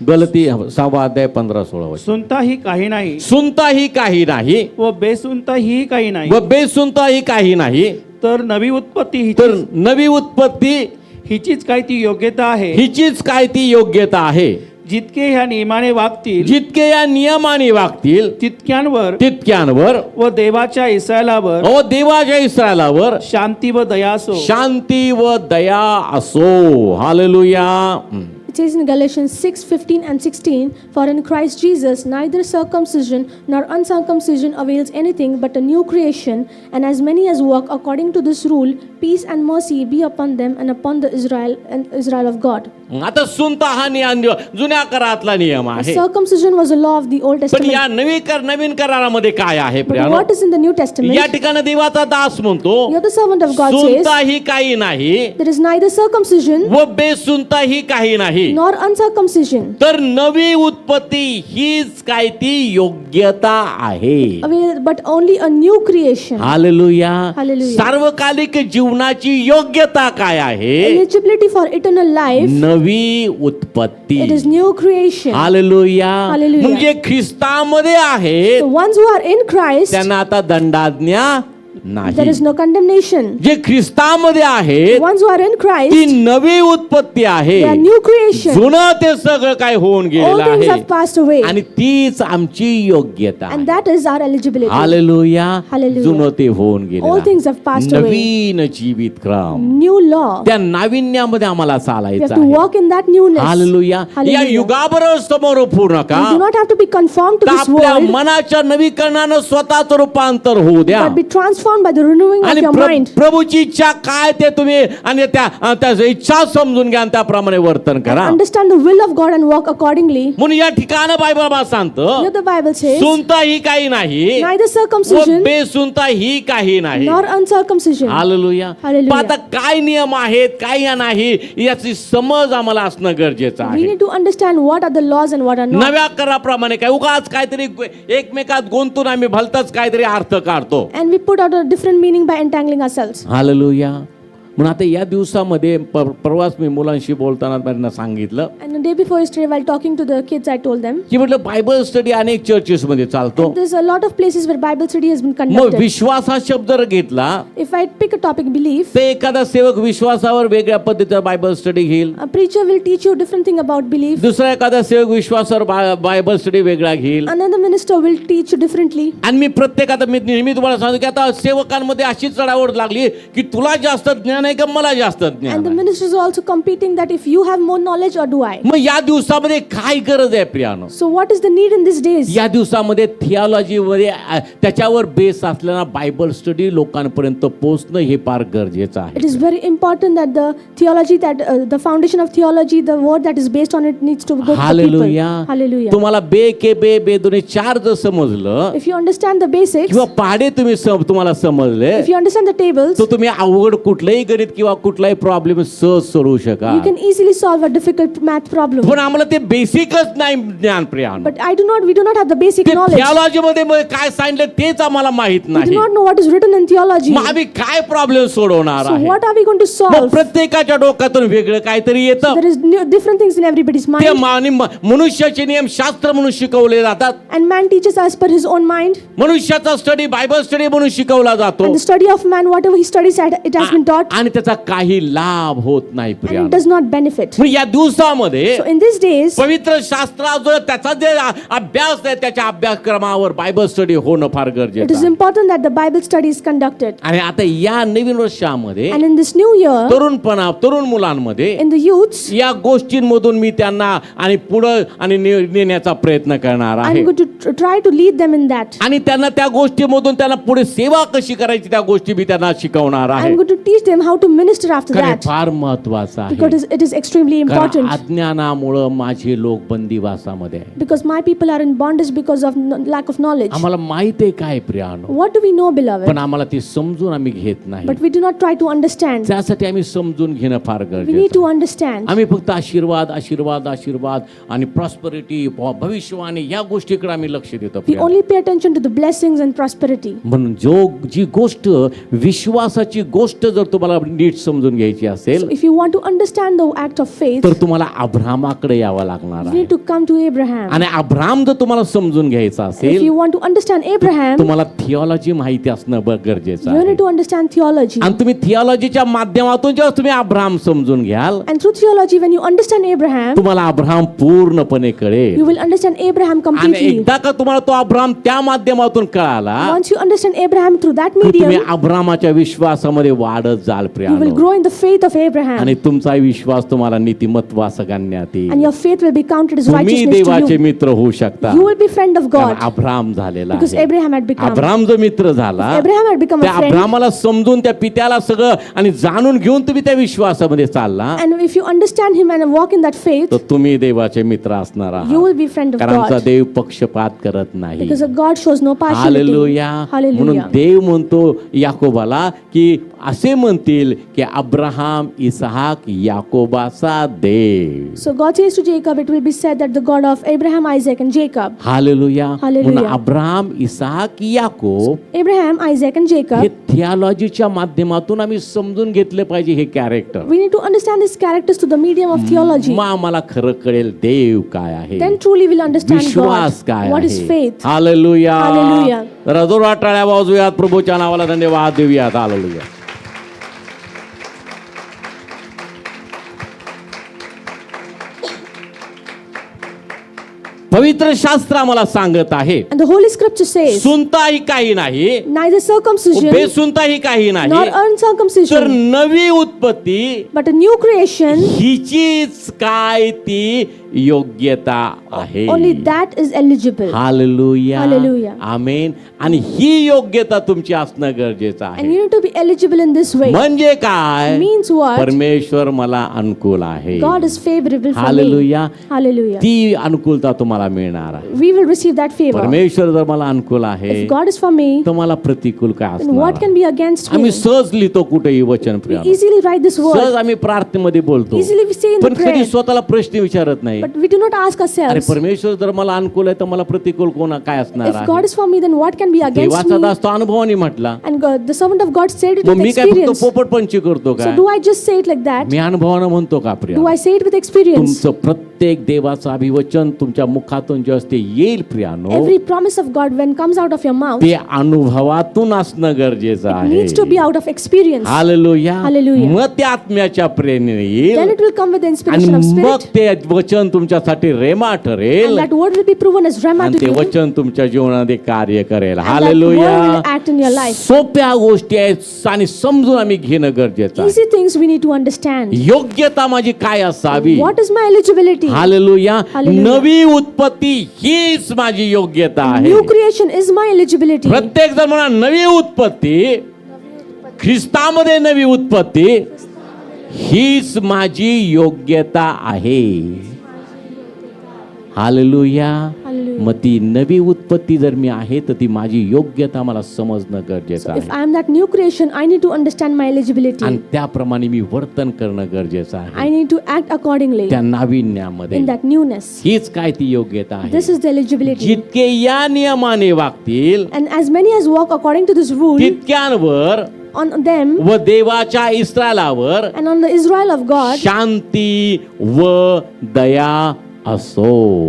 गलती 6वा अध्याय 15-16 वचन. सुनताही काही नाही सुनताही काही नाही व बेसुनताही काही नाही, व बेसुनताही काही नाही, तर नवी उत्पत्ती तर नवी उत्पत्ती हिचीच काय ती योग्यता आहे. हिचीच काय ती योग्यता आहे. जितके ह्या नियमाने वागतील जितके या नियमाने वागतील तितक्यांवर व देवाच्या इस्रायलावर व देवाच्या इस्रायलावर शांती व दया असो. शांती व दया असो. Hallelujah. It says in Galatians 6:15 and 16, "For in Christ Jesus neither circumcision nor uncircumcision avails anything but a new creation, and as many as walk according to this rule, peace and mercy be upon them and upon the Israel of God." आता सुनता हा जुन्या करारातला नियम आहे. Circumcision was a law of the Old पण Testament. या नवीन करारामध्ये काय आहे But प्रियानो? what is in the New Testament? या ठिकाणी देवाचा दास म्हणतो You're the servant of God says, सुनताही काही नाही there is neither circumcision व बेसुनताही काही नाही, nor uncircumcision तर नवी उत्पत्ती हीच काय ती योग्यता आहे. but only a new creation. Hallelujah. Hallelujah. सार्वकालिक जीवनाची योग्यता काय आहे? Eligibility for eternal life, नवी उत्पत्ती. it is new creation. Hallelujah. Hallelujah. म्हणजे ख्रिस्तामध्ये आहे The ones who are in Christ, त्यांना आता दंडाज्ञा there नाही. is no condemnation. जे ख्रिस्तामध्ये आहेत The ones who are in ती Christ, नवी उत्पत्ती आहे. they are new creation. जुनं ते सगळं काय होऊन All गेलेलं things आहे have passed away, आणि तीच आमची योग्यता and आहे. that is our eligibility. Hallelujah. Hallelujah. जुनं ते होऊन गेलेलं All आहे. things have passed away. नवीन जीवित क्रम New law. त्या नाविन्यामध्ये आम्हाला We have चालायचं to आहे. walk in that newness. Hallelujah. या Hallelujah. युगाबरोबर समोर पूर्ण नका, We do not have to be conformed to तर this आपल्या world, मनाच्या नवीकरणानं स्वतःच रूपांतर होऊ द्या but be transformed by the renewing of आणि your mind. प्रभूची इच्छा काय ते तुम्ही आणि त्या इच्छा समजून घ्या आणि त्याप्रमाणे वर्तन करा. Understand the will of God and walk accordingly. म्हणून या ठिकाणी बायबल सांगतं Here the Bible says, सुनता ही काही नाही neither व circumcision बेसुनता ही काही नाही. nor uncircumcision. हालेलुया. Hallelujah. पण आता काय नियम आहेत काय नाही याची समज आम्हाला असणं गरजेचं We आहे. need to understand what are the laws and what are not. नव्या कराप्रमाणे काय उगाच काहीतरी एकमेकात गुंतून आम्ही भलताच काहीतरी अर्थ काढतो. And we put out a different meaning by entangling ourselves. Hallelujah. म्हणून आता या दिवसामध्ये परवाच मी मुलांशी बोलताना त्यांना सांगितलं And the day before yesterday, while talking to the kids, I told them, की म्हटलं बायबल स्टडी अनेक चर्चेस मध्ये चालतो. there's a lot of places where Bible study has been मग conducted. विश्वास हा शब्द जर घेतला If I pick a topic, belief, तर एखादा सेवक विश्वासावर वेगळ्या पद्धतीचा बायबल स्टडी घेईल, a preacher will teach you different thing about belief. दुसरा एखादा सेवक विश्वासावर बायबल स्टडी वेगळा घेईल. Another minister will teach you differently. आणि मी प्रत्येकात मी नेहमी तुम्हाला सांगतो की आता सेवकांमध्ये अशी चढावड लागली की तुला जास्त ज्ञान आहे का मला जास्त ज्ञान And the आहे. ministers are also competing that if you have more knowledge or do I. मग या दिवसामध्ये काय गरज आहे प्रियानो? So what is the need in these days? या दिवसामध्ये थिओलॉजी मध्ये त्याच्यावर बेस असलेला बायबल स्टडी लोकांपर्यंत पोहोचणं हे फार गरजेचं आहे. It is very important that the theology that the foundation of theology, the word that is based on it needs to go to the people. Hallelujah. Hallelujah. तुम्हाला बे के बे बे दोन्ही चार जर समजलं If you understand the basics, किंवा पहाडे तुम्ही तुम्हाला समजले if you understand the tables, तर तुम्ही अवघड कुठलंही गणित किंवा कुठलाही प्रॉब्लेम सहज सोडवू शका. you can easily solve a difficult math problem. पण आम्हाला ते बेसिकच नाही ज्ञान प्रियानो. But we do not have the basic ते knowledge. थिओलॉजी मध्ये काय सांगितलं तेच आम्हाला माहित We do नाही. not know what is written in theology. मग आम्ही काय प्रॉब्लेम सोडवणार So आहे? what are we going to मग solve? प्रत्येकाच्या डोक्यातून वेगळं काहीतरी येतं. There is different things in everybody's ते mind. मनुष्याचे नियम शास्त्र म्हणून शिकवले जातात. And man teaches as per his own mind. मनुष्याचा स्टडी बायबल स्टडी म्हणून शिकवला जातो And the study of man, whatever he studies, it has been taught. आणि त्याचा काही लाभ होत नाही And Priya. it does not benefit. या दिवसामध्ये So in these days, पवित्र शास्त्राचा त्याचा जे अभ्यास आहे त्याच्या अभ्यासक्रमावर बायबल स्टडी होणं फार it गरजेचं is आहे. important that the Bible study is conducted. आणि आता या नवीन वर्षामध्ये And in this new year, तरुण मुलांमध्ये in the youths, या गोष्टींमधून मी त्यांना आणि पुढे आणि नेण्याचा प्रयत्न करणार आहे. I'm going to try to lead them in that. आणि त्यांना त्या गोष्टीमधून त्यांना पुढे सेवा कशी करायची त्या गोष्टी मी त्यांना शिकवणार आहे. I'm going to teach them how to minister after कारण that. फार महत्वाचं आहे. Because it is extremely कारण important. अज्ञानामुळे माझे लोक बंदिवासामध्ये आहे. Because my people are in bondage because of lack of knowledge. आम्हाला माहित आहे काय प्रियानो, What do we know, beloved? पण आम्हाला ते समजून आम्ही घेत नाही. But we do not try to understand. त्यासाठी आम्ही समजून घेणं फार We need गरजेचं to आहे. understand. आम्ही फक्त आशीर्वाद आशीर्वाद आशीर्वाद आणि प्रॉस्परिटी भविष्यवाणी या गोष्टीकडे आम्ही लक्ष देतो We प्रियानो. only pay attention to the blessings and prosperity. म्हणून जी गोष्ट विश्वासाची गोष्ट जर तुम्हाला तुम्हाला नीट समजून घ्यायची असेल So if you want to understand the act of faith, तर तुम्हाला अब्रामाकडे यावं लागणार you आहे. need to come to Abraham. आणि अब्राम जर तुम्हाला समजून घ्यायचा If असेल you want to understand Abraham, तुम्हाला थिओलॉजी माहिती असणं गरजेचं you आहे. need to understand theology. आणि तुम्ही थिओलॉजीच्या माध्यमातून जेव्हा तुम्ही अब्राम समजून घ्याल And through theology, when you understand Abraham, तुम्हाला अब्राम पूर्णपणे कळेल. you will understand Abraham आणि completely. एकदा का तुम्हाला तो अब्राम त्या माध्यमातून कळाला Once you understand Abraham through that की तुम्ही medium, अब्रामाच्या विश्वासामध्ये वाढत जाल you will प्रियानो. grow in the faith of Abraham. आणि तुमचा विश्वास तुम्हाला नीतिमत्व असं गणण्यात येईल. And your faith will be counted as तुम्ही righteousness to देवाचे you. मित्र होऊ शकता. You will be friend of कारण God अब्राम झालेला because आहे. Abraham had become. अब्राम जो मित्र झाला Abraham had become त्या a friend. अब्रामाला समजून त्या पित्याला सगळं आणि जाणून घेऊन तुम्ही त्या विश्वासामध्ये चालला And if you understand him and walk in that faith, तर तुम्ही देवाचे मित्र असणार you आहात. will be friend of कारण आमचा God. देव पक्षपात करत नाही. Because God shows no partiality. Hallelujah. म्हणून Hallelujah. देव म्हणतो याकोबाला की असे म्हणतील की Abraham Ishaq याकोबाचा Dev. So God says to Jacob, it will be said that the God of Abraham, Isaac, and Jacob. Hallelujah. Hallelujah. म्हणून Abraham Ishaq Yakob Abraham, Isaac, and हे Jacob. थिओलॉजीच्या माध्यमातून आम्ही समजून घेतले पाहिजे हे character. We need to understand these characters through the medium of theology. मग आम्हाला खरं कळेल देव काय आहे, Then truly we'll understand विश्वास God. काय What is आहे. faith? हालेलुया. Hallelujah. जरा जोरात टाळ्या वाजवूयात, प्रभूच्या नावाला धन्यवाद देऊयात. हालेलुया. पवित्र शास्त्र आम्हाला सांगत आहे And the Holy Scripture says, सुनताही काही नाही, neither circumcision बेसुनताही काही nor नाही, तर uncircumcision, नवी उत्पत्ती but a new creation, हिचीच काय ती योग्यता आहे. only that is eligible. Hallelujah. Hallelujah. आमेन. आणि ही योग्यता तुमची असणं गरजेचं And आहे. you need to be eligible in this way. म्हणजे काय? Means what? परमेश्वर मला अनुकूल आहे. God is favorable for me. Hallelujah. Hallelujah. ती अनुकूलता तुम्हाला मिळणार आहे. We will receive that favor. परमेश्वर जर मला अनुकूल आहे If God is for me, तर मला प्रतिकूल काय then असणार what can be against me? आम्ही सहज लिहितो कुठेही वचन We प्रिय, easily write this सहज word. आम्ही प्रार्थनेमध्ये बोलतो, Easily we say in पण the कधी prayer. स्वतःला प्रश्न विचारत नाही. But we do not ask अरे ourselves, परमेश्वर जर मला अनुकूल आहे तर मला प्रतिकूल कोण काय असणार if God आहे. is for me, then what can be against देवाचा me? दास तो अनुभवाने म्हटला. And God, the servant of God said it मग with मी काय फक्त experience. पोपटपंची करतो So का? do I just say it like that? मी अनुभवानं म्हणतो का Priya? Do I say it with experience? तुमचं प्रत्येक देवाचं अभिवचन तुमच्या मुखातून जे असते येईल प्रियानो, Every promise of God when comes out of your mouth ते अनुभवातून असणं गरजेचं आहे. needs to be out of experience. Hallelujah. Hallelujah. मग ते आत्म्याच्या प्रेरणेने Then येईल it will come with the आणि inspiration of मग spirit. ते वचन तुमच्यासाठी रेमा ठरेल And that word will be proven as rhema आणि to ते you. वचन तुमच्या जीवनामध्ये कार्य करेल. And that hallelujah. word will act in your life. सोप्या गोष्टी आहेत आणि समजून आम्ही घेणं गरजेचं आहे. Easy things we need to understand. योग्यता माझी काय असावी? What is my eligibility? Hallelujah. Hallelujah. नवी उत्पत्ती हीच माझी योग्यता आहे. New creation is my eligibility. प्रत्येक जण म्हणा नवी उत्पत्ती, ख्रिस्तामध्ये नवी उत्पत्ती हीच माझी योग्यता आहे. हालेलुया. Hallelujah. मग ती नवी उत्पत्ती जर मी आहे तर ती माझी योग्यता मला समजणं गरजेचं If आहे I am that new creation, I need to understand my eligibility. आणि त्याप्रमाणे मी वर्तन करणं गरजेचं आहे. I need to act accordingly त्या नाविन्यामध्ये in that newness. हीच काय ती योग्यता आहे. This is the eligibility. जितके या नियमाने वागतील And as many as walk according to this rule, तितक्यांवर on them व देवाच्या इस्रायलावर and on the Israel of God, शांती व दया असो.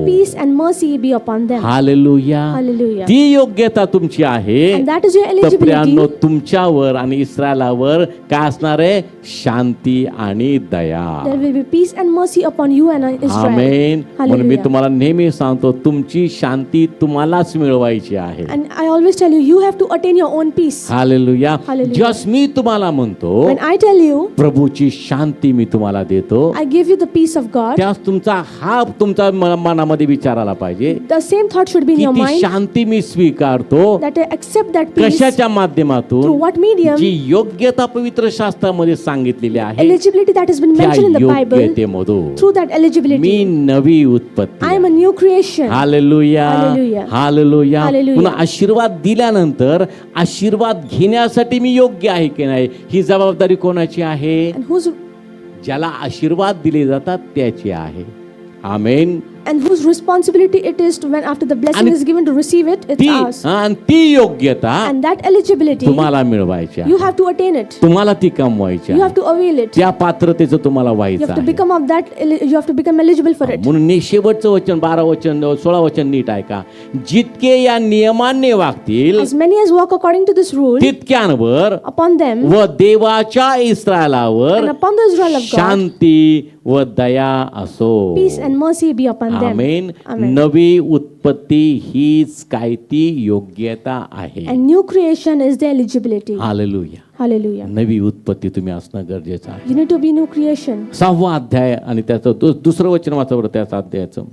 peace and mercy be upon them. Hallelujah. Hallelujah. ती योग्यता तुमची आहे. And that is your तर eligibility. प्रियांनो तुमच्यावर आणि इस्रायलावर काय असणार आहे? शांती आणि दया. There will be peace and mercy upon you and Israel. आमेन. म्हणून मी Hallelujah. तुम्हाला नेहमी सांगतो तुमची शांती तुम्हालाच मिळवायची आहे. And I always tell you, you have to attain your own peace. Hallelujah. Hallelujah. Just मी तुम्हाला म्हणतो When I tell you, प्रभूची शांती मी तुम्हाला देतो, I give you the peace of God, त्यास तुमचा हा तुमच्या मनामध्ये विचारायला पाहिजे the same thought should be in की your ती mind, शांती मी स्वीकारतो that I accept that peace कशाच्या through माध्यमातून? what medium? जी योग्यता पवित्र शास्त्रामध्ये सांगितलेली आहे Eligibility that has been त्या mentioned in the Bible, योग्यतेमधून through that me eligibility, नवी उत्पत्ती I am a new creation. Hallelujah. Hallelujah. Hallelujah. Hallelujah. पुन्हा आशीर्वाद दिल्यानंतर आशीर्वाद घेण्यासाठी मी योग्य आहे की नाही ही जबाबदारी कोणाची आहे? And whose ज्याला आशीर्वाद दिले जातात त्याची आहे. आमेन. And whose responsibility it is to, when after the blessing आणि is given, to receive it, it's ती ours. आणि ती योग्यता And that eligibility, तुम्हाला मिळवायची आहे. you have to attain it. तुम्हाला ती कमवायची You आहे. have to avail it. त्या पात्रतेचं तुम्हाला You व्हायचं have to आहे. become of that. You have to become eligible for it. म्हणून शेवटचं वचन 12 वचन 16 वचन नीट ऐका. जितके या नियमांनी वागतील As many as walk according to this rule, तितक्यांवर upon them व देवाच्या इस्रायलावर and upon the Israel of God, शांती व दया असो. peace and mercy be upon them. Amen. Amen. नवी उत्पत्ती हीच काय ती योग्यता आहे. And new creation is the eligibility. Hallelujah. Hallelujah. नवी उत्पत्ती तुम्ही असणं गरजेचं आहे. You need to be new creation. 6वा अध्याय आणि त्याचं दुसरं वचन वाचा बरं त्याचं अध्यायाचं.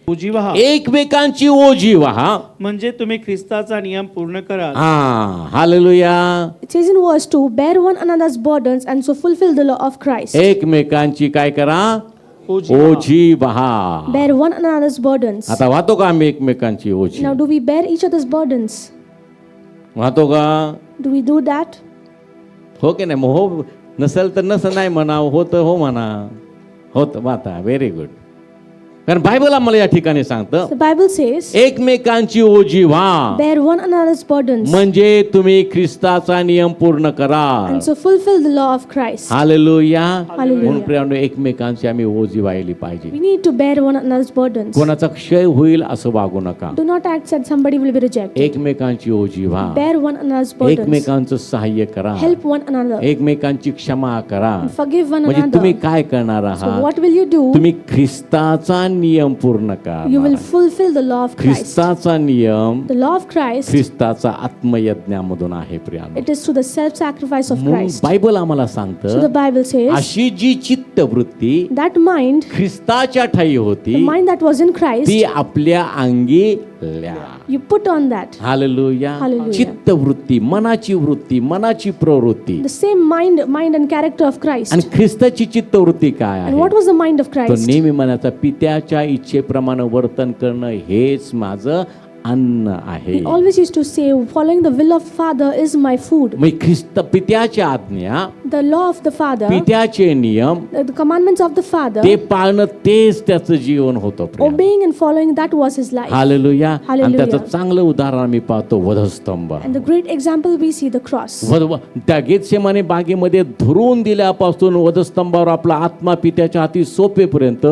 उजीवा एकमेकांची ओजी वहा. म्हणजे तुम्ही ख्रिस्ताचा नियम पूर्ण कराल. Hallelujah. It says in verse 2, bear one another's burdens and so fulfill the law of Christ. एकमेकांची काय करा उजीवा. ओजी वहा. Bear one another's burdens. आता वाहतो का आम्ही एकमेकांची ओजी? Now, do we bear each other's burdens? वाहतो का? Do we do that? हो की नाही? मग हो नसेल तर नसं नाही म्हणा, हो तर हो म्हणा. होत वाता. Very good. कारण बायबल आम्हाला या ठिकाणी सांगतं The Bible says, एकमेकांची ओजी व्हा. bear one another's burdens म्हणजे तुम्ही ख्रिस्ताचा नियम पूर्ण करा. and so fulfill the law of Christ. Hallelujah. Hallelujah. म्हणून प्रियानो एकमेकांची आम्ही ओजी व्हायली पाहिजे. We need to bear one another's burdens. कोणाचा क्षय होईल असं वागू नका. Do not act that somebody will be rejected. एकमेकांची ओजी व्हा. Bear one another's burdens. एकमेकांचं सहाय्य करा. Help one another. एकमेकांची क्षमा करा. Forgive one म्हणजे तुम्ही another. काय करणार So आहात? what will you do? तुम्ही ख्रिस्ताचा नियम पूर्ण You will करा. fulfill the law of Christ. ख्रिस्ताचा नियम The law of Christ, ख्रिस्ताचा आत्मयज्ञामधून आहे प्रियानो. it is through the self-sacrifice of म्हणून Christ. बायबल आम्हाला So सांगतं the Bible says, अशी जी चित्तवृत्ती that mind, ख्रिस्ताच्या ठाई the होती mind that was in Christ, ती आपल्या अंगी ल्या. you put on that. Hallelujah. Hallelujah. चित्तवृत्ती, मनाची वृत्ती, मनाची प्रवृत्ती. The same mind and character of Christ. आणि ख्रिस्ताची चित्तवृत्ती काय And what आहे? was the mind of तो Christ? नेहमी म्हणायचा पित्याच्या इच्छेप्रमाणे वर्तन करणं हेच माझं अन्न आहे. He always used to say, following the will of Father is my food. मग ख्रिस्त पित्याच्या आज्ञा, The law of the Father, पित्याचे नियम the commandments of the Father, ते पाळणं तेच त्याचं जीवन होतं. obeying and following, that was his life. Hallelujah. आणि Hallelujah. त्याचं चांगलं उदाहरण आम्ही पाहतो वधस्तंभ. And the great example we see, the cross. त्या गेतसेमाने बागेमध्ये धरून दिल्यापासून वधस्तंभावर आपला आत्मा पित्याच्या हाती सोपेपर्यंत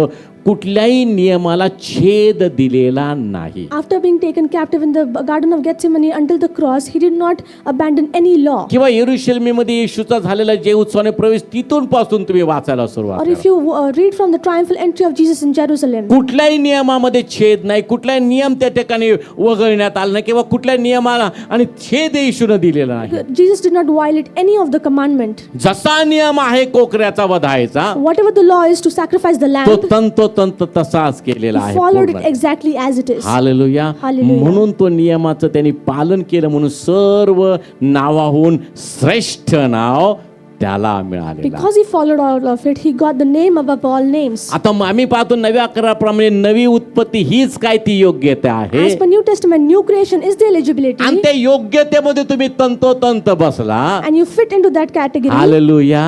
कुठल्याही नियमाला छेद दिलेला नाही. After being taken captive in the Garden of Gethsemane until the cross, he did not abandon any law. किंवा यरुशलेमीमध्ये येशूचा झालेला जे उत्सवाने प्रवेश तिथून पासून तुम्ही वाचायला सुरुवात Or करा. if you read from the triumphal entry of Jesus in Jerusalem, कुठल्याही नियमामध्ये छेद नाही, कुठलाही नियम त्या ठिकाणी वगळण्यात आला नाही किंवा कुठल्याही नियमाला आणि छेद येशूनं दिलेला नाही. Jesus did not violate any of the commandment. जसा नियम आहे कोकऱ्याचा वधायचा Whatever the law is to sacrifice the तो lamb, तंतोतंत तसाच केलेला he आहे. followed it पूर्ण. exactly as it is. Hallelujah. Hallelujah. म्हणून तो नियमाचं त्यांनी पालन केलं म्हणून सर्व नावाहून श्रेष्ठ नाव त्याला मिळालेलं. Because he followed all of it, he got the name above all names. आता आम्ही पाहतो नव्या कराराप्रमाणे नवी उत्पत्ती हीच काय ती योग्यता आहे. As per New Testament, new creation is the eligibility, आणि त्या योग्यतेमध्ये तुम्ही तंतोतंत बसला. and you fit into that category. Hallelujah.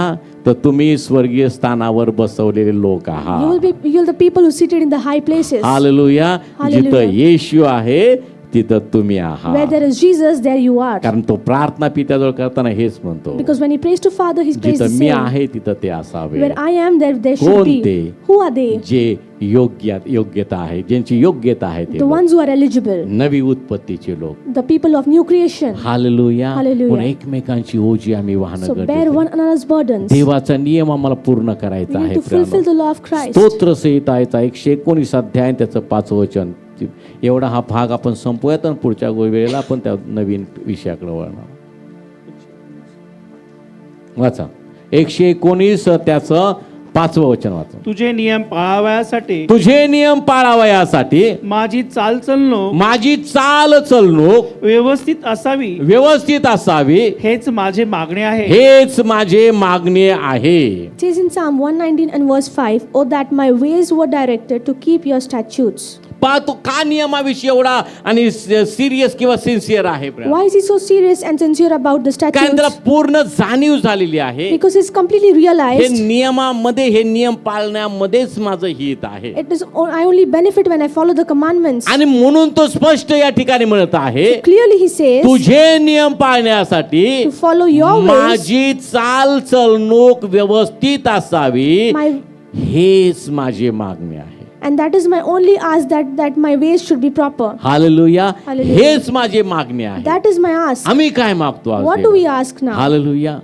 तर तुम्ही स्वर्गीय स्थानावर बसवलेले लोक आहात. You're the people who seated in the high places. Hallelujah. Hallelujah. जिथं येशू आहे तिथं तुम्ही Where आहात. there is Jesus, there you are. कारण तो प्रार्थना पित्याजवळ करताना हेच म्हणतो, Because when he prays to Father, he prays the जिथं मी same. आहे तिथं ते असावे. Where I am, there should कोण be. ते? Who are they? जे योग्यता आहे, ज्यांची योग्यता आहे ते The लोक. ones who are eligible. नवी उत्पत्तीचे लोक. The people of new creation. Hallelujah. Hallelujah. पण एकमेकांची ओजी आम्ही वाहन So bear गरजेचं one another's burdens. देवाचा नियम आम्हाला पूर्ण करायचा We आहे. need to fulfill the law of Christ. स्तोत्र संहिताचा 119 अध्याय त्याचं 5 वचन. एवढा हा भाग आपण संपवूयात आणि पुढच्या वेळेला आपण त्या नवीन विषयाकडे वळणार. वाचा 119 त्याचं 5वं वचन वाचा. तुझे नियम पाळावयासाठी तुझे नियम पाळावयासाठी माझी चालचलनो माझी चाल चलणूक व्यवस्थित असावी, व्यवस्थित असावी हेच माझे मागणे आहे. हेच माझे मागणे आहे. It says in Psalm 119 and verse 5, "Oh that my ways were directed to keep your statutes." तो का नियमाविषयी एवढा आणि सिरियस किंवा सिन्सिअर आहे Priya? Why is he so serious and sincere about the कारण त्याला statutes? पूर्ण जाणीव झालेली आहे Because he's completely हे realized नियमामध्ये हे नियम पाळण्यामध्येच माझं हित आहे I only benefit when I follow the commandments. आणि म्हणून तो स्पष्ट या ठिकाणी म्हणत आहे Clearly he says, तुझे नियम पाळण्यासाठी to follow your ways, माझी चाल चलणूक व्यवस्थित असावी my, हेच माझी मागणी आहे. and that is my only ask, that my ways should be proper. Hallelujah. Hallelujah. हेच माझी मागणी आहे. That is my ask. आम्ही काय मागतो आज What do we ask now? Hallelujah.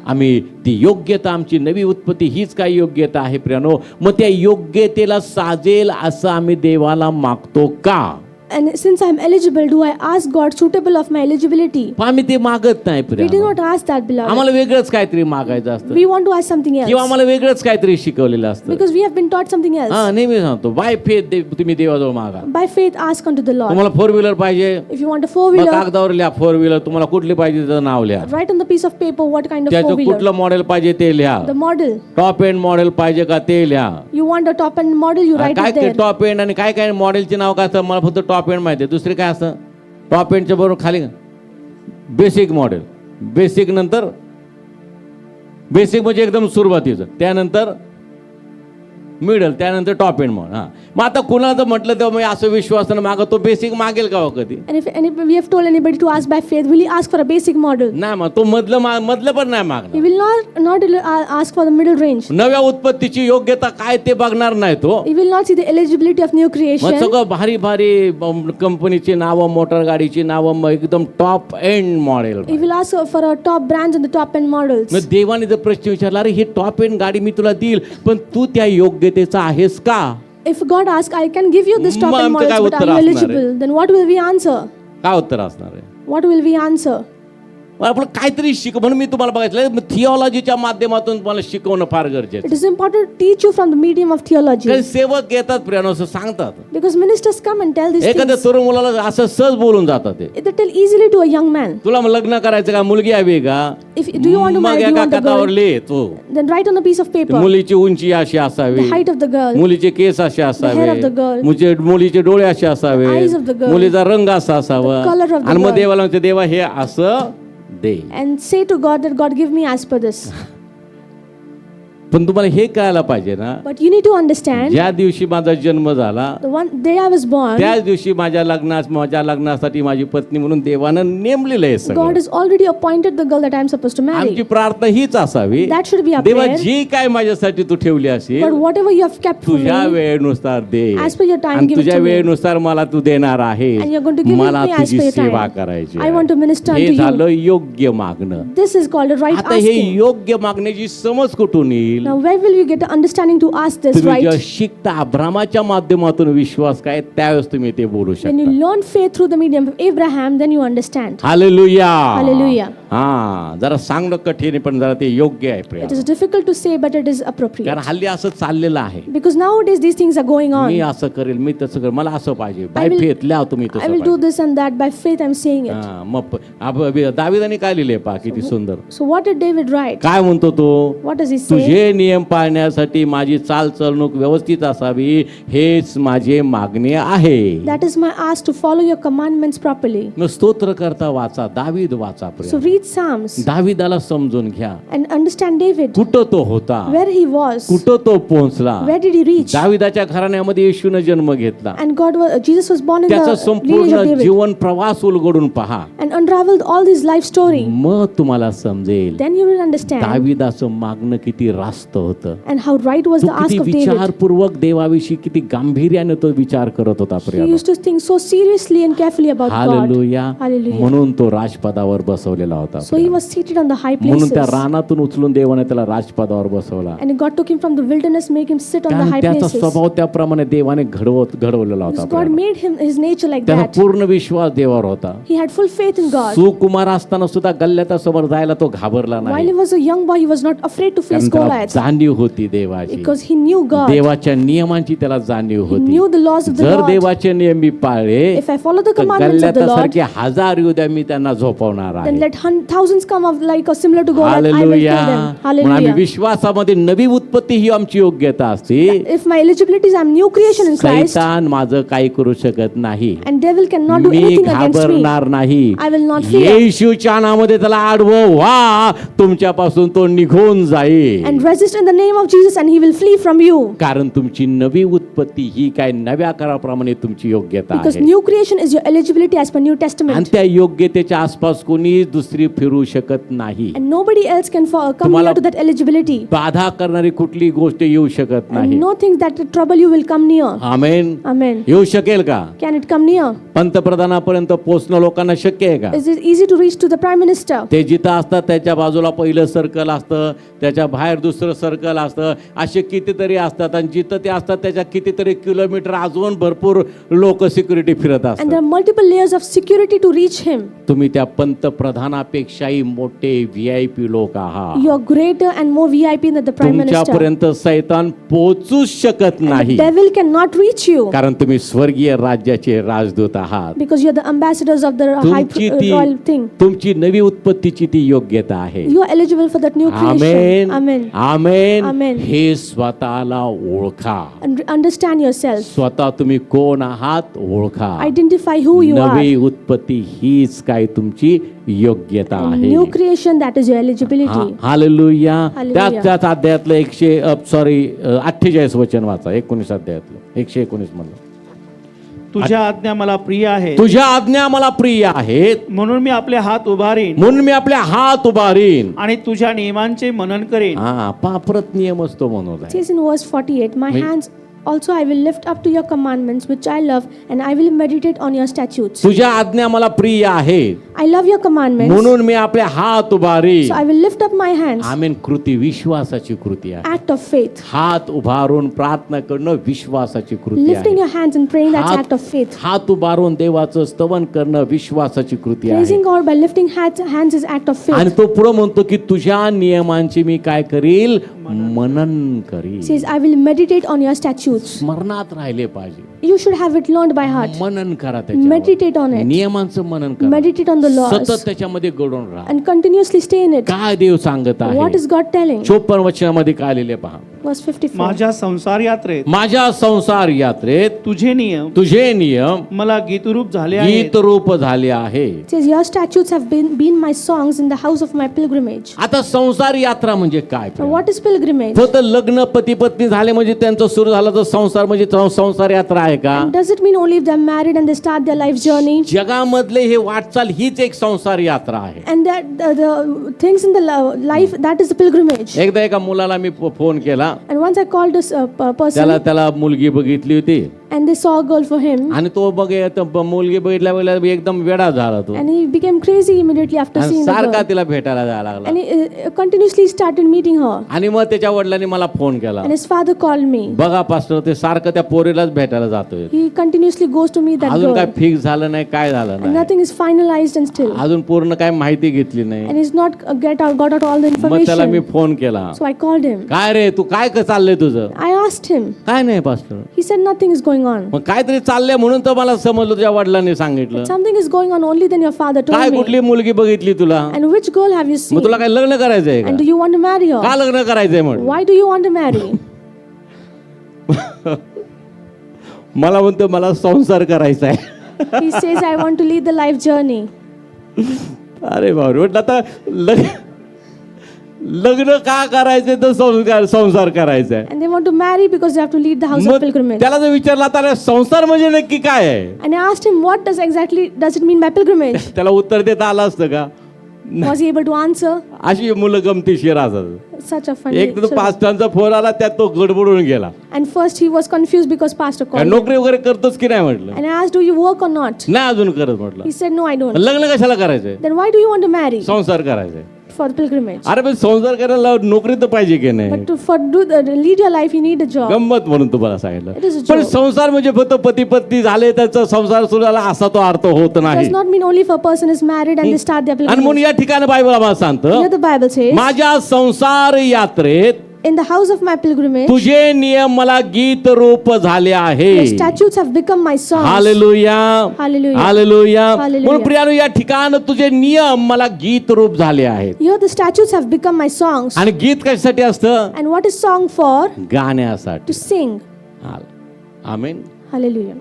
आम्ही ती योग्यता, आमची नवी उत्पत्ती हीच काय योग्यता आहे प्रियानो. मग त्या योग्यतेला साजेल असं आम्ही देवाला मागतो का? And since I am eligible, do I ask God suitable of my eligibility? पण आम्ही ते मागत नाही We do प्रियानो. not ask that, beloved. आम्हाला वेगळंच काहीतरी मागायचं असतं We want to ask something किंवा else. आम्हाला वेगळंच काहीतरी शिकवलेलं असतं. Because we have been taught something else. हा, नेहमी सांगतो बाय फेथ तुम्ही देवाजवळ मागा. By faith, ask unto the Lord. तुम्हाला 4 व्हीलर पाहिजे, If you want a मग 4-wheeler, कागदावर लिहा 4 व्हीलर. तुम्हाला कुठली पाहिजे त्याचं नाव लिहा. write on the piece of paper what kind of त्याचं 4-wheeler. कुठलं मॉडेल पाहिजे ते लिहा. The model. Top end model पाहिजे का ते लिहा. You want a top-end model, you write काय it there. टॉप एंड आणि काय काय मॉडेलचे नाव काय असतं मला फक्त टॉप एंड माहिती आहे. दुसरे काय असतं टॉप एंडच्या बरोबर खाली बेसिक मॉडेल. बेसिक नंतर बेसिक म्हणजे एकदम सुरुवातीचं, त्यानंतर मिडल, त्यानंतर टॉप एंड मॉडेल. हा, मग आता कुणाला जर म्हटलं तेव्हा मी असं विश्वासानं मागा तो बेसिक मागेल का हो कधी? And if we have told anybody to ask by faith, will he ask for a basic model? नाही, मग तो मधलं पण नाही He मागणार. will not ask for the middle range. नव्या उत्पत्तीची योग्यता काय ते बघणार नाही तो. He will not see the eligibility of new मग creation. सगळं भारी भारी कंपनीची नावं, मोटर गाडीची नावं, मग एकदम top end model. He will ask for a top brands and the top-end models. मग देवाने जर प्रश्न विचारला, अरे हे टॉप एंड गाडी मी तुला देईल पण तू त्या योग्यतेचा आहेस का? If God asks, I can give you this मग top-end आमचं काय models, but उत्तर are you असणार आहे? eligible? Then what will we answer? काय उत्तर असणार आहे? What will we answer? मग आपण काहीतरी शिक, म्हणून मी तुम्हाला बघायचं थिओलॉजीच्या माध्यमातून तुम्हाला शिकवणं फार गरजेचं. It is important to teach you from the medium of theology. काही सेवक येतात प्रियानो असं सांगतात. Because ministers come and tell these एखाद्या things. तरुण मुलाला असं सहज बोलून जातात ते. They tell easily to a young man. तुला मग लग्न करायचं का, मुलगी हवी का? Do you want to मग marry? Do you एका want a कागदावर girl? लिह तू. Then write on a piece of paper मुलीची उंची अशी असावी, the height of the girl, मुलीचे केस असे hair असावे, of the girl, मुलीचे डोळे असे असावे, eyes of the girl, मुलीचा रंग असा असावा, the color of the आणि मग girl. देवाला म्हणते देवा हे असं दे. and say to God that God give me as per this. पण तुम्हाला हे कळायला पाहिजे ना, But you need to understand, ज्या दिवशी माझा जन्म झाला the one day I was born, त्याच दिवशी माझ्या लग्नासाठी माझी पत्नी म्हणून देवानं नेमलेलं आहे सगळं. God has already appointed the girl that I am supposed to आमची marry. प्रार्थना हीच असावी, That should be our देवा prayer. जी काय माझ्यासाठी तू ठेवली But असेल whatever you have kept for तुझ्या me, वेळेनुसार दे, as per your time, आणि give it तुझ्या to me. वेळेनुसार मला तू देणार आहे. And you're going to give it मला me as तुझी per your सेवा time. करायची I want to minister आहे. हे unto you. झालं योग्य मागणं. This is called a right आता हे asking. योग्य मागण्याची समज कुठून येईल? Now, where will you get the understanding to ask this, तुम्ही जेव्हा right? शिकता अब्रामाच्या माध्यमातून विश्वास काय त्यावेळेस तुम्ही ते बोलू When you शकता. learn faith through the medium of Abraham, then you understand. Hallelujah. Hallelujah. हा, जरा सांगणं कठीण आहे पण जरा ते योग्य आहे Priya. It is difficult to say, but it is appropriate. कारण हल्ली असं चाललेलं आहे, Because nowadays these things are going me on. असं करेल, मी तसं करेल, मला असं पाहिजे, बाय will- फेथ लिहा तुम्ही I तसं will do पाहिजे. this and that. By faith, I'm saying it. हा, मग दाविदाने काय लिहिले पहा किती सुंदर. So, what did David write? काय म्हणतो तो? What does he say? तुझे नियम पाळण्यासाठी माझी चालचलणूक व्यवस्थित असावी हेच माझे मागणे आहे. That is my ask to follow your commandments properly. मग स्तोत्रकर्ता वाचा, दावीद वाचा So, प्रिया. read Psalms दाविदाला समजून घ्या, and understand David, कुठं तो होता, where he was, कुठं तो पोहोचला. where did he reach. दाविदाच्या घराण्यामध्ये येशूने जन्म घेतला, And Jesus was born in त्याचा the lineage संपूर्ण of David जीवन प्रवास उलगडून पहा, and unraveled all this life story. मग तुम्हाला समजेल Then you will understand दाविदाचं मागणं किती रास्त होतं. and how right was तो the ask किती of David. विचारपूर्वक देवाविषयी किती गांभीर्याने तो विचार करत होता He Priya. used to think so seriously and carefully about God. Hallelujah. Hallelujah. म्हणून तो राजपदावर बसवलेला होता So he was seated on the high म्हणून त्या places. रानातून उचलून देवाने त्याला राजपदावर बसवला. And God took him from the wilderness, make him sit on the कारण high त्याचा places. स्वभाव त्याप्रमाणे देवाने घडवलेला होता Because God Priya. made him his nature like त्याचा that. पूर्ण विश्वास देवावर होता. He had full faith in God. सुकुमार असताना सुद्धा गल्ल्याता समोर जायला तो घाबरला While नाही, he was a young boy, he was not afraid to face कारण त्याला that जाणीव होती देवाची, because he knew God. देवाच्या नियमांची त्याला जाणीव He होती. knew the laws of the जर Lord. देवाचे नियम मी पाळले If I follow the तर commandments of the Lord, गल्ल्यातासारखे हजार उद्या मी त्यांना झोपवणार then आहे. let thousands come of like similar to God and I will hallelujah. kill them. म्हणून आम्ही Hallelujah. विश्वासामध्ये नवी उत्पत्ती ही आमची योग्यता असते. If my eligibility is I'm new creation in Christ, सैतान माझं काही करू शकत नाही. and devil cannot do me anything against me. घाबरणार नाही. I will not fear. येशूच्या नावामध्ये त्याला आडवं व्हा, तुमच्यापासून तो निघून जाईल. And resist in the name of Jesus and he will flee from you. कारण तुमची नवी उत्पत्ती ही काय नव्या कराप्रमाणे तुमची योग्यता Because आहे. new creation is your eligibility as per New आणि Testament. त्या योग्यतेच्या आसपास कोणी दुसरी फिरू शकत नाही. And nobody else can come तुम्हाला near to that eligibility. बाधा करणारी कुठली गोष्ट येऊ शकत And नाही. no thing that trouble you will come near. Amen. Amen. येऊ शकेल का? Can it come near? पंतप्रधानापर्यंत पोहोचणं लोकांना शक्य आहे का? Is it easy to reach to the Prime Minister? ते जिथं असतात त्याच्या बाजूला पहिलं सर्कल असतं, त्याच्या बाहेर दुसरं सर्कल असतं, असे कितीतरी असतात आणि जिथं ते असतात त्याच्या कितीतरी किलोमीटर अजून भरपूर लोक सिक्युरिटी फिरत And असतात. there are multiple layers of security to reach him. तुम्ही त्या पंतप्रधानापेक्षाही मोठे VIP लोक आहात. You are greater and more VIP than the Prime Minister. तुमच्यापर्यंत सैतान पोहोचूच शकत And नाही, the devil cannot reach you कारण तुम्ही स्वर्गीय राज्याचे राजदूत आहात. because you are the ambassadors of the तुमची royal thing. तुमची नवी उत्पत्तीची ती योग्यता आहे. You are eligible for that new amen. creation. Amen. Amen. Amen. हे स्वतःला ओळखा. And understand yourself. स्वतः तुम्ही कोण आहात ओळखा. Identify who you are. नवी उत्पत्ती हीच काय तुमची योग्यता And आहे. new creation, that is your eligibility. Hallelujah. Hallelujah. त्याच अध्यायातलं 48 वचन वाचा. 19 अध्यायातलं 119 म्हणलं. तुझ्या आज्ञा मला प्रिय आहे, तुझ्या आज्ञा मला प्रिय आहेत, म्हणून मी आपले हात उभारीन म्हणून मी आपल्या हात उभारीन. आणि तुझ्या नियमांचे मनन करेन. परत नियम असतो म्हणून It says in verse 48, my hands also I will lift up to your commandments which I love and I will meditate on your statutes. तुझ्या आज्ञा मला प्रिय आहेत, I love your commandments, म्हणून मी आपल्या हात उभारीन. so I will lift up my hands. आमेन. कृती विश्वासाची कृती आहे. Act of faith. हात उभारून प्रार्थना करणं विश्वासाची कृती Lifting आहे. your hands and praying, that's हात- act of faith. हात उभारून देवाचं स्तवन करणं विश्वासाची कृती आहे. Praising God by lifting hands is act of आणि faith. तो पुढे म्हणतो की तुझ्या नियमांची मी काय करील, मनन करील. It says I will meditate on your statutes. स्मरणात राहिले पाहिजे. You should have it learned by heart. मनन करा त्याच्यावर. Meditate on it. नियमांचं मनन करा. Meditate on the laws सतत त्याच्यामध्ये गडून राहा. and continuously stay in it. काय देव सांगत What आहे. is God telling? 54 वचनामध्ये काय लिहिले पहा. Verse 54. माझ्या संसार यात्रेत माझ्या संसार यात्रेत तुझे नियम तुझे नियम मला गीतरूप झाले आहेत. गीत रूप झाले आहे. It says your statutes have been my songs in the house of my pilgrimage. आता संसार यात्रा म्हणजे काय? Now what is pilgrimage? फक्त लग्न पती पत्नी झाले म्हणजे त्यांचं सुरू झालं तर संसार म्हणजे संसार यात्रा आहे का? And does it mean only if they're married and they start their life journey? जगामधले हे वाटचाल हीच एक संसार यात्रा आहे. And that the things in the life, that is the pilgrimage. एकदा एका मुलाला मी फोन केला, And once I called this person त्याला मुलगी बघितली होती and they saw a girl for him आणि तो मुलगी बघितल्या एकदम वेडा झाला तो and he became crazy immediately after आणि seeing the सारखा girl. तिला भेटायला जायला लागला. And he continuously started meeting her. आणि मग त्याच्या वडिलांनी मला फोन केला, And his father called me. बघा पास्टर ते सारखं त्या पोरीलाच भेटायला जातोय, He continuously goes to meet that अजून काय girl. फिक्स झालं नाही, काय झालं And नाही, nothing is finalized and still. अजून पूर्ण काय माहिती घेतली नाही. And he's not got out all the मग त्याला मी information. फोन केला, So I called him. काय रे तू काय चाललंय तुझं? I asked him. काय नाही pastor. He said nothing is going on. मग काहीतरी चाललंय म्हणून तर मला समजलं, तुझ्या वडिलांनी सांगितलं. Something is going on only then your father काय told me. कुठली मुलगी बघितली तुला? And which girl have you seen? मग तुला काय लग्न करायचंय And do का? you want to marry her? का लग्न करायचंय म्हणून? Why do you want to marry? मला म्हणतो मला संसार करायचा आहे. He says I want to lead the life journey. अरे बाबा, म्हटलं आता लग्न का करायचंय तर संसार करायचा आहे. And they want to marry because they have to lead the house of मग pilgrimage. त्याला जर विचारलं आता संसार म्हणजे नक्की काय आहे, And I asked him what does it mean by pilgrimage? त्याला उत्तर देता आलं असतं का? Was he able to answer? अशी मुलं गमतीशीर असतात. Such a funny. एक तर children. पास्टरांचा फोन आला, त्यात तो गडबडून गेला. And first he was confused because pastor काय called him. नोकरी वगैरे करतोस की नाही म्हटलं. And I asked, do you work or not? नाही अजून करत म्हटलं. He said, no, I don't. लग्न कशाला करायचंय? Then why do you want to marry? संसार करायचंय. For the pilgrimage. अरे पण संसार करायला नोकरी तर पाहिजे की नाही? But lead your life, you need a job. गंमत म्हणून तुम्हाला सांगितलं. It is a पण joke. संसार म्हणजे फक्त पती पत्नी झाले त्याचा संसार सुरू झाला असा तो अर्थ होत It नाही. does not mean only if a person is married and they start their आणि म्हणून pilgrimage. या ठिकाणी बायबल आम्हाला सांगतं, Here the Bible says, माझ्या संसार यात्रेत In the house of my pilgrimage, तुझे नियम मला गीत रूप झाले आहे. your statutes have become my songs. Hallelujah, Hallelujah. Hallelujah. Hallelujah. म्हणून प्रियानो, या ठिकाण तुझे नियम मला गीत रूप झाले आहेत. Here the statutes have become my songs. आणि गीत कशासाठी असतं? And what is song for? गाण्यासाठी. To sing. आमेन. Hallelujah.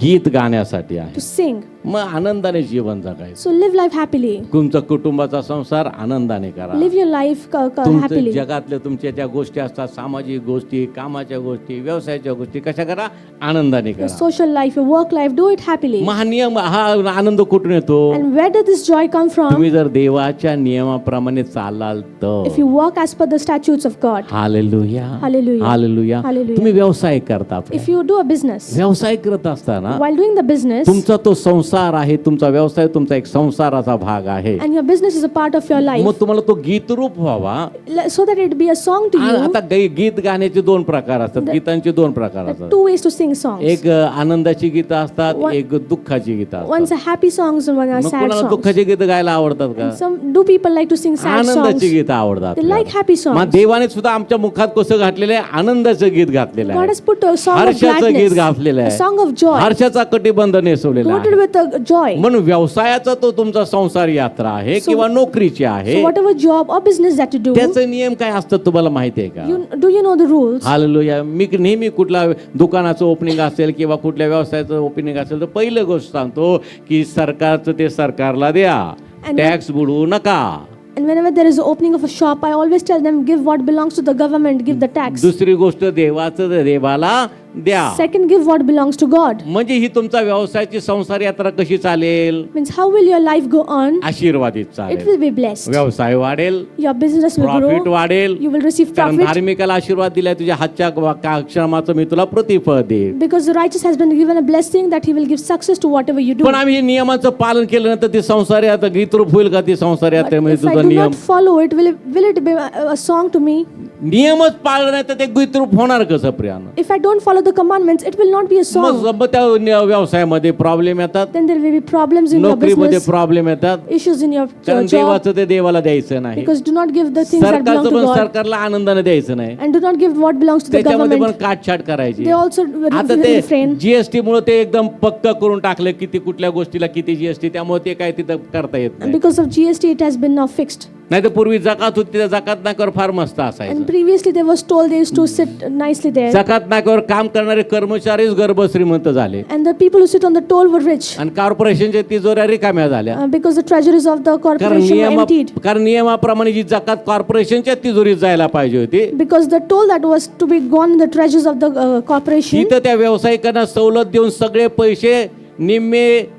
गीत गाण्यासाठी आहे. To sing. मग आनंदाने जीवन जगायचं. So live life happily. तुमचा कुटुंबाचा संसार आनंदाने करा. Live your life तुमच्या happily. जगातल्या तुमच्या त्या गोष्टी असतात, सामाजिक गोष्टी, कामाच्या गोष्टी, व्यवसायाच्या गोष्टी, कशा करा? आनंदाने Your करा. social life, your work life, do it happily. मग हा नियम, हा आनंद कुठून येतो? And where does this joy come from? तुम्ही जर देवाच्या नियमाप्रमाणे चालाल तर. If you walk as per the statutes of God. Hallelujah, Hallelujah. Hallelujah. Hallelujah. तुम्ही व्यवसाय करता. If you do a business, व्यवसाय करत असताना while doing the business, तुमचा तो संसार आहे, तुमचा व्यवसाय तुमचा एक संसाराचा भाग आहे. and your business is a part of your life, मग तुम्हाला तो गीतरूप व्हावा. so that it be a song to you. आता गीत गाण्याचे दोन प्रकार असतात, गीतांचे दोन प्रकार There are असतात. two ways to sing songs. एक आनंदाची गीतं असतात, One- एक दुःखाची गीतं One's असतात. a happy songs and one are मग sad कोणाला songs. दुःखाची गीतं गायला आवडतात का? Some do people like to sing sad songs. आनंदाची गीतं आवडतात. They like happy songs. मग देवाने सुद्धा आमच्या मुखात कसं घातलेलं आहे? आनंदाचं गीत घातलेलं God आहे. has put a song of हर्षाचं गीत gladness, घातलेलं a आहे. song of joy, हर्षाचा कटिबंध नेसवलेला loaded आहे. with a joy. म्हणून व्यवसायाचा तो तुमचा संसार यात्रा आहे So- किंवा नोकरीची आहे. So whatever job or business that you do, त्याचे नियम काय असतात तुम्हाला माहिती आहे का? do you know the rules? Hallelujah. मी नेहमी कुठला दुकानाचं ओपनिंग असेल किंवा कुठल्या व्यवसायाचं ओपनिंग असेल तर पहिलं गोष्ट सांगतो की सरकारचं ते सरकारला द्या, And- टॅक्स बुडवू नका. And whenever there is an opening of a shop, I always tell them, give what belongs to the government, give the tax. दुसरी गोष्ट देवाचं ते देवाला द्या. Second, give what belongs to God. म्हणजे ही तुमचा व्यवसायाची संसार यात्रा कशी चालेल? Means how will your life go on? आशीर्वादित It चालेल. will be blessed. व्यवसाय वाढेल, Your business will profit grow. वाढेल. You will receive कारण profit. धार्मिकाला आशीर्वाद दिलाय, तुझ्या हातच्या श्रमाचं मी तुला प्रतिफळ देईल. Because the righteous has been given a blessing that he will give success to whatever you do. पण आम्ही नियमाचं पालन केलं नंतर ती संसार यात्रा गीतरूप होईल का? ती संसार But यात्रेमध्ये if I तुझा do नियम, not follow it, will it be a song to me? नियमच पाळलं नाही तर ते गीतरूप होणार कसं प्रियानं? If I don't follow the commandments, it will not be a song. मग त्या व्यवसायामध्ये प्रॉब्लेम येतात, Then there will be problems in your नोकरीमध्ये business, प्रॉब्लेम येतात. issues in your कारण job. देवाचं ते देवाला द्यायचं नाही. Because do not give the things that belong सरकारचं to पण God, सरकारला आनंदाने द्यायचं नाही. and do not give what belongs to the त्याच्यामध्ये पण government. काटछाट करायची. They also आता ते refrain. जीएसटी मुळे ते एकदम पक्क करून टाकलं किती कुठल्या गोष्टीला किती जीएसटी, त्यामुळे ते काय तिथं करता येत And नाही. because of GST, it has been now fixed. नाही तर पूर्वी जकात होती, त्या जकात नाक्यावर फार मस्त असायचं. And previously, they was told they used to sit nicely there. जकात नाक्यावर काम करणारे कर्मचारीच गर्भश्रीमंत झाले And the people who sit on the toll were rich. आणि कॉर्पोरेशनच्या तिजोऱ्या रिकाम्या झाल्या. Because the treasuries of the corporation were emptied. कारण नियमाप्रमाणे जी जकात कॉर्पोरेशनच्या तिजोरीत जायला पाहिजे होती, Because the toll that was to be gone in the treasures of the corporation, तिथं त्या व्यावसायिकांना सवलत देऊन सगळे पैसे निम्मे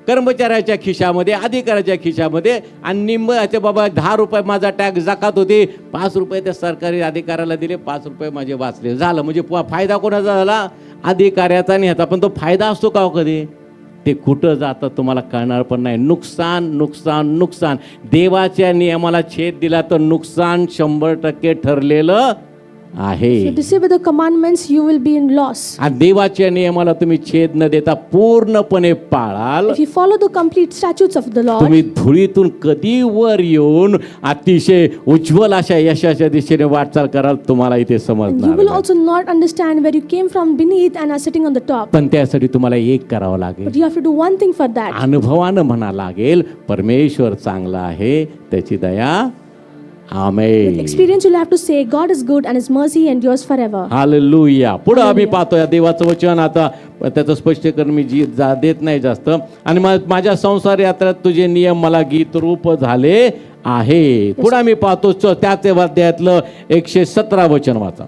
कर्मचाऱ्याच्या खिशामध्ये, अधिकाऱ्याच्या खिशामध्ये, आणि निम्म बाबा 10 रुपये माझा टॅक्स जकात होती, 5 रुपये त्या सरकारी अधिकाऱ्याला दिले, 5 रुपये माझे वाचले. झालं. म्हणजे फायदा कोणाचा झाला? अधिकाऱ्याचा आणि ह्याचा. पण तो फायदा असतो का हो कधी? ते कुठं जातं तुम्हाला कळणार पण नाही. नुकसान, नुकसान, नुकसान. देवाच्या नियमाला छेद दिला तर नुकसान 100% ठरलेलं आहे. if you disobey the commandments, you will be in loss. आणि देवाच्या नियमाला तुम्ही छेद न देता पूर्णपणे पाळाल, If you follow the complete statutes of the Lord, तुम्ही धुळीतून कधी वर येऊन अतिशय उज्ज्वल अशा यशाच्या दिशेने वाटचाल कराल. तुम्हाला इथे and you समजणार will नाही. also not understand where you came from beneath and are sitting on the top. पण त्यासाठी तुम्हाला एक करावं लागेल. But you have to do one thing for that. अनुभवानं म्हणा लागेल, परमेश्वर चांगला आहे, त्याची दया. With amen. experience, you'll have to say, God is good and His mercy endures forever. Hallelujah. पुढे आम्ही पाहतो या देवाचं वचन. आता त्याचं स्पष्टीकरण मी देत नाही जास्त. आणि माझ्या संसार यात्रेत तुझे नियम मला गीत रूप झाले आहे. पुढे आम्ही पाहतो त्याच अध्यायातलं 117 वचन वाचा.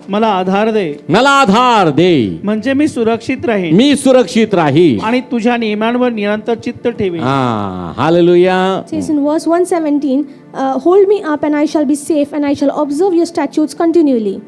मला आधार दे, मला आधार दे, म्हणजे मी सुरक्षित राहीन मी सुरक्षित राहील. आणि तुझ्या नियमांवर निरंतर चित्त ठेवीन. हा, hallelujah. It says in verse 117, hold me up and I shall be safe and I shall observe your statutes continually.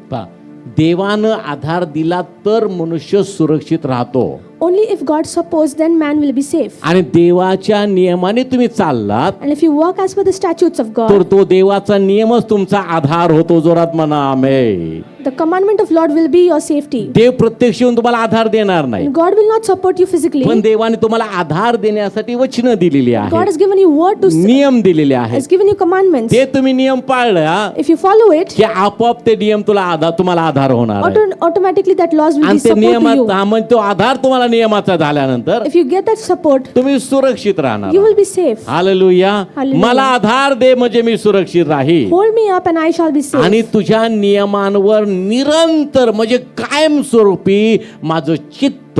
देवानं आधार दिला तर मनुष्य सुरक्षित राहतो. Only if God supports, then man will be safe. आणि देवाच्या नियमाने तुम्ही चाललात And if you walk as per the statutes of तर God, तो देवाचा नियमच तुमचा आधार होतो. जोरात म्हणा आमेन. The commandment of Lord will be your safety. देव प्रत्यक्ष येऊन तुम्हाला आधार देणार नाही, And God will not support you physically. पण देवाने तुम्हाला आधार देण्यासाठी वचनं दिलेली God आहे, has given you word to नियम दिलेले आहेत. has given you commandments. ते तुम्ही नियम पाळला If you follow it, की आपोआप ते नियम तुम्हाला आधार होणार आहे. automatically that laws will आणि be ते support to you. नियमात म्हणजे तो आधार तुम्हाला नियमाचा झाल्यानंतर If you get that support, तुम्ही सुरक्षित राहणार. you will be safe. Hallelujah. Hallelujah. मला आधार दे म्हणजे मी सुरक्षित राहील. Hold me up and I shall be safe. आणि तुझ्या नियमांवर निरंतर म्हणजे कायमस्वरूपी माझं चित्त,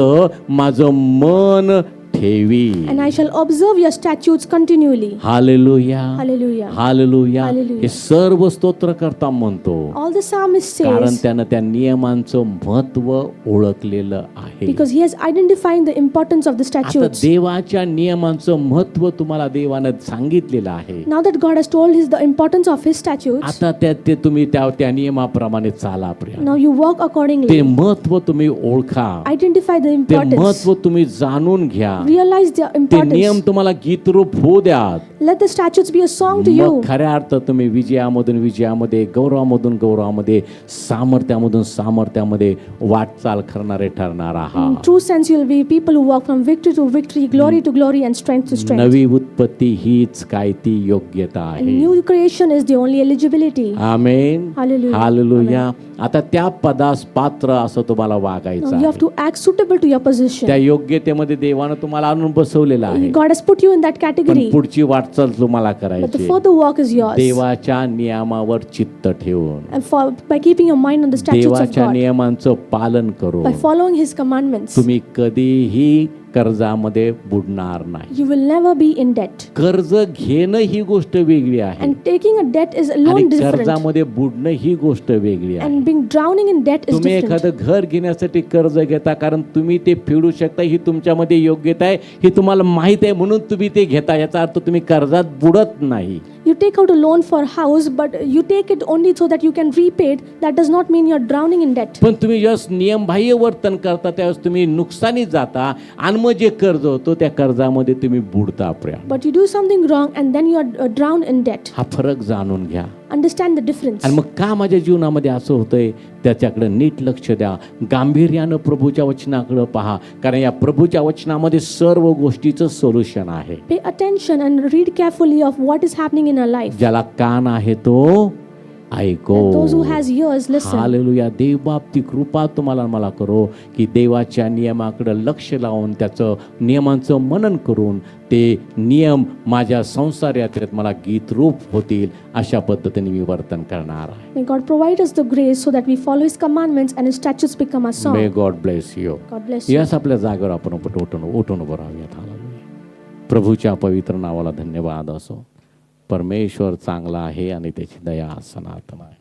माझं मन ठेवी. And I shall observe your statutes continually. Hallelujah. Hallelujah. Hallelujah. Hallelujah. हे सर्व स्तोत्रकर्ता म्हणतो, All the psalmist कारण says, त्यानं त्या नियमांचं महत्व ओळखलेलं आहे. because he has identified the importance of the आता statutes. देवाच्या नियमांचं महत्व तुम्हाला देवानं सांगितलेलं आहे. Now that God has told the importance of his statutes, आता ते तुम्ही त्या नियमाप्रमाणे चाला प्रिया. now you walk ते accordingly. महत्व तुम्ही ओळखा, Identify the ते importance. महत्व तुम्ही जाणून घ्या. Realize their ते नियम importance. तुम्हाला गीतरूप होऊ द्या. Let the statutes be a song to you. मग खऱ्या अर्थ तुम्ही विजयामध्ये, गौरवामध्ये, सामर्थ्यामधून सामर्थ्यामध्ये वाटचाल करणारे ठरणार In आहात. true sense, you will be people who walk from victory to victory, glory to glory, and strength to strength. नवी उत्पत्ती हीच काय ती योग्यता And आहे. new creation is the only eligibility. Amen. Hallelujah. Hallelujah. आता त्या पदास पात्र असं तुम्हाला Now वागायचं you have आहे. to act suitable to your position. त्या योग्यतेमध्ये देवानं तुम्हाला आणून बसवलेलं आहे. God has put you in that पण category. पुढची वाटचाल तुम्हाला But the करायची further walk is yours. देवाच्या नियमावर चित्त ठेवून, And by keeping your mind on the statutes of देवाच्या God, नियमांचं पालन करून by following his commandments, तुम्ही कधीही कर्जामध्ये बुडणार नाही. you will never be in debt. कर्ज घेणं ही गोष्ट वेगळी आहे And taking a debt is आणि alone different. कर्जामध्ये बुडणं ही गोष्ट वेगळी आहे. And being drowning in debt is तुम्ही different. एखादं घर घेण्यासाठी कर्ज घेता कारण तुम्ही ते फेडू शकता, ही तुमच्यामध्ये योग्यता आहे, ही तुम्हाला माहित आहे म्हणून तुम्ही ते घेता. याचा अर्थ तुम्ही कर्जात बुडत नाही. You take out a loan for a house, but you take it only so that you can repay it. That does not mean you're drowning in debt. पण तुम्ही ज्यावेळेस नियमबाह्य वर्तन करता त्यावेळेस तुम्ही नुकसानीत जाता आणि मग जे कर्ज होतो त्या कर्जामध्ये तुम्ही बुडता Priya. But you do something wrong and then you are drowned in debt. हा फरक जाणून घ्या. Understand the difference. आणि मग का माझ्या जीवनामध्ये असं होतंय त्याच्याकडे नीट लक्ष द्या. गांभीर्यानं प्रभूच्या वचनाकडे पहा, कारण या प्रभूच्या वचनामध्ये सर्व गोष्टीचं सोल्युशन आहे. Pay attention and read carefully of what is happening in our life. ज्याला कान आहे तो ऐको. And those who has ears, listen. Hallelujah. देवबाप ती कृपा तुम्हाला मला करो की देवाच्या नियमाकडे लक्ष लावून त्याचं नियमांचं मनन करून ते नियम माझ्या संसार यात्रेत मला गीतरूप होतील अशा पद्धतीने मी वर्तन करणार आहे. May God provide us the grace so that we follow His commandments and His statutes become our song. May God bless you. God bless you. यास आपल्या जागेवर आपण उठून उभं राहूयात. हालेलुया. प्रभूच्या पवित्र नावाला धन्यवाद असो. परमेश्वर चांगला आहे आणि त्याची दया सनातन आहे.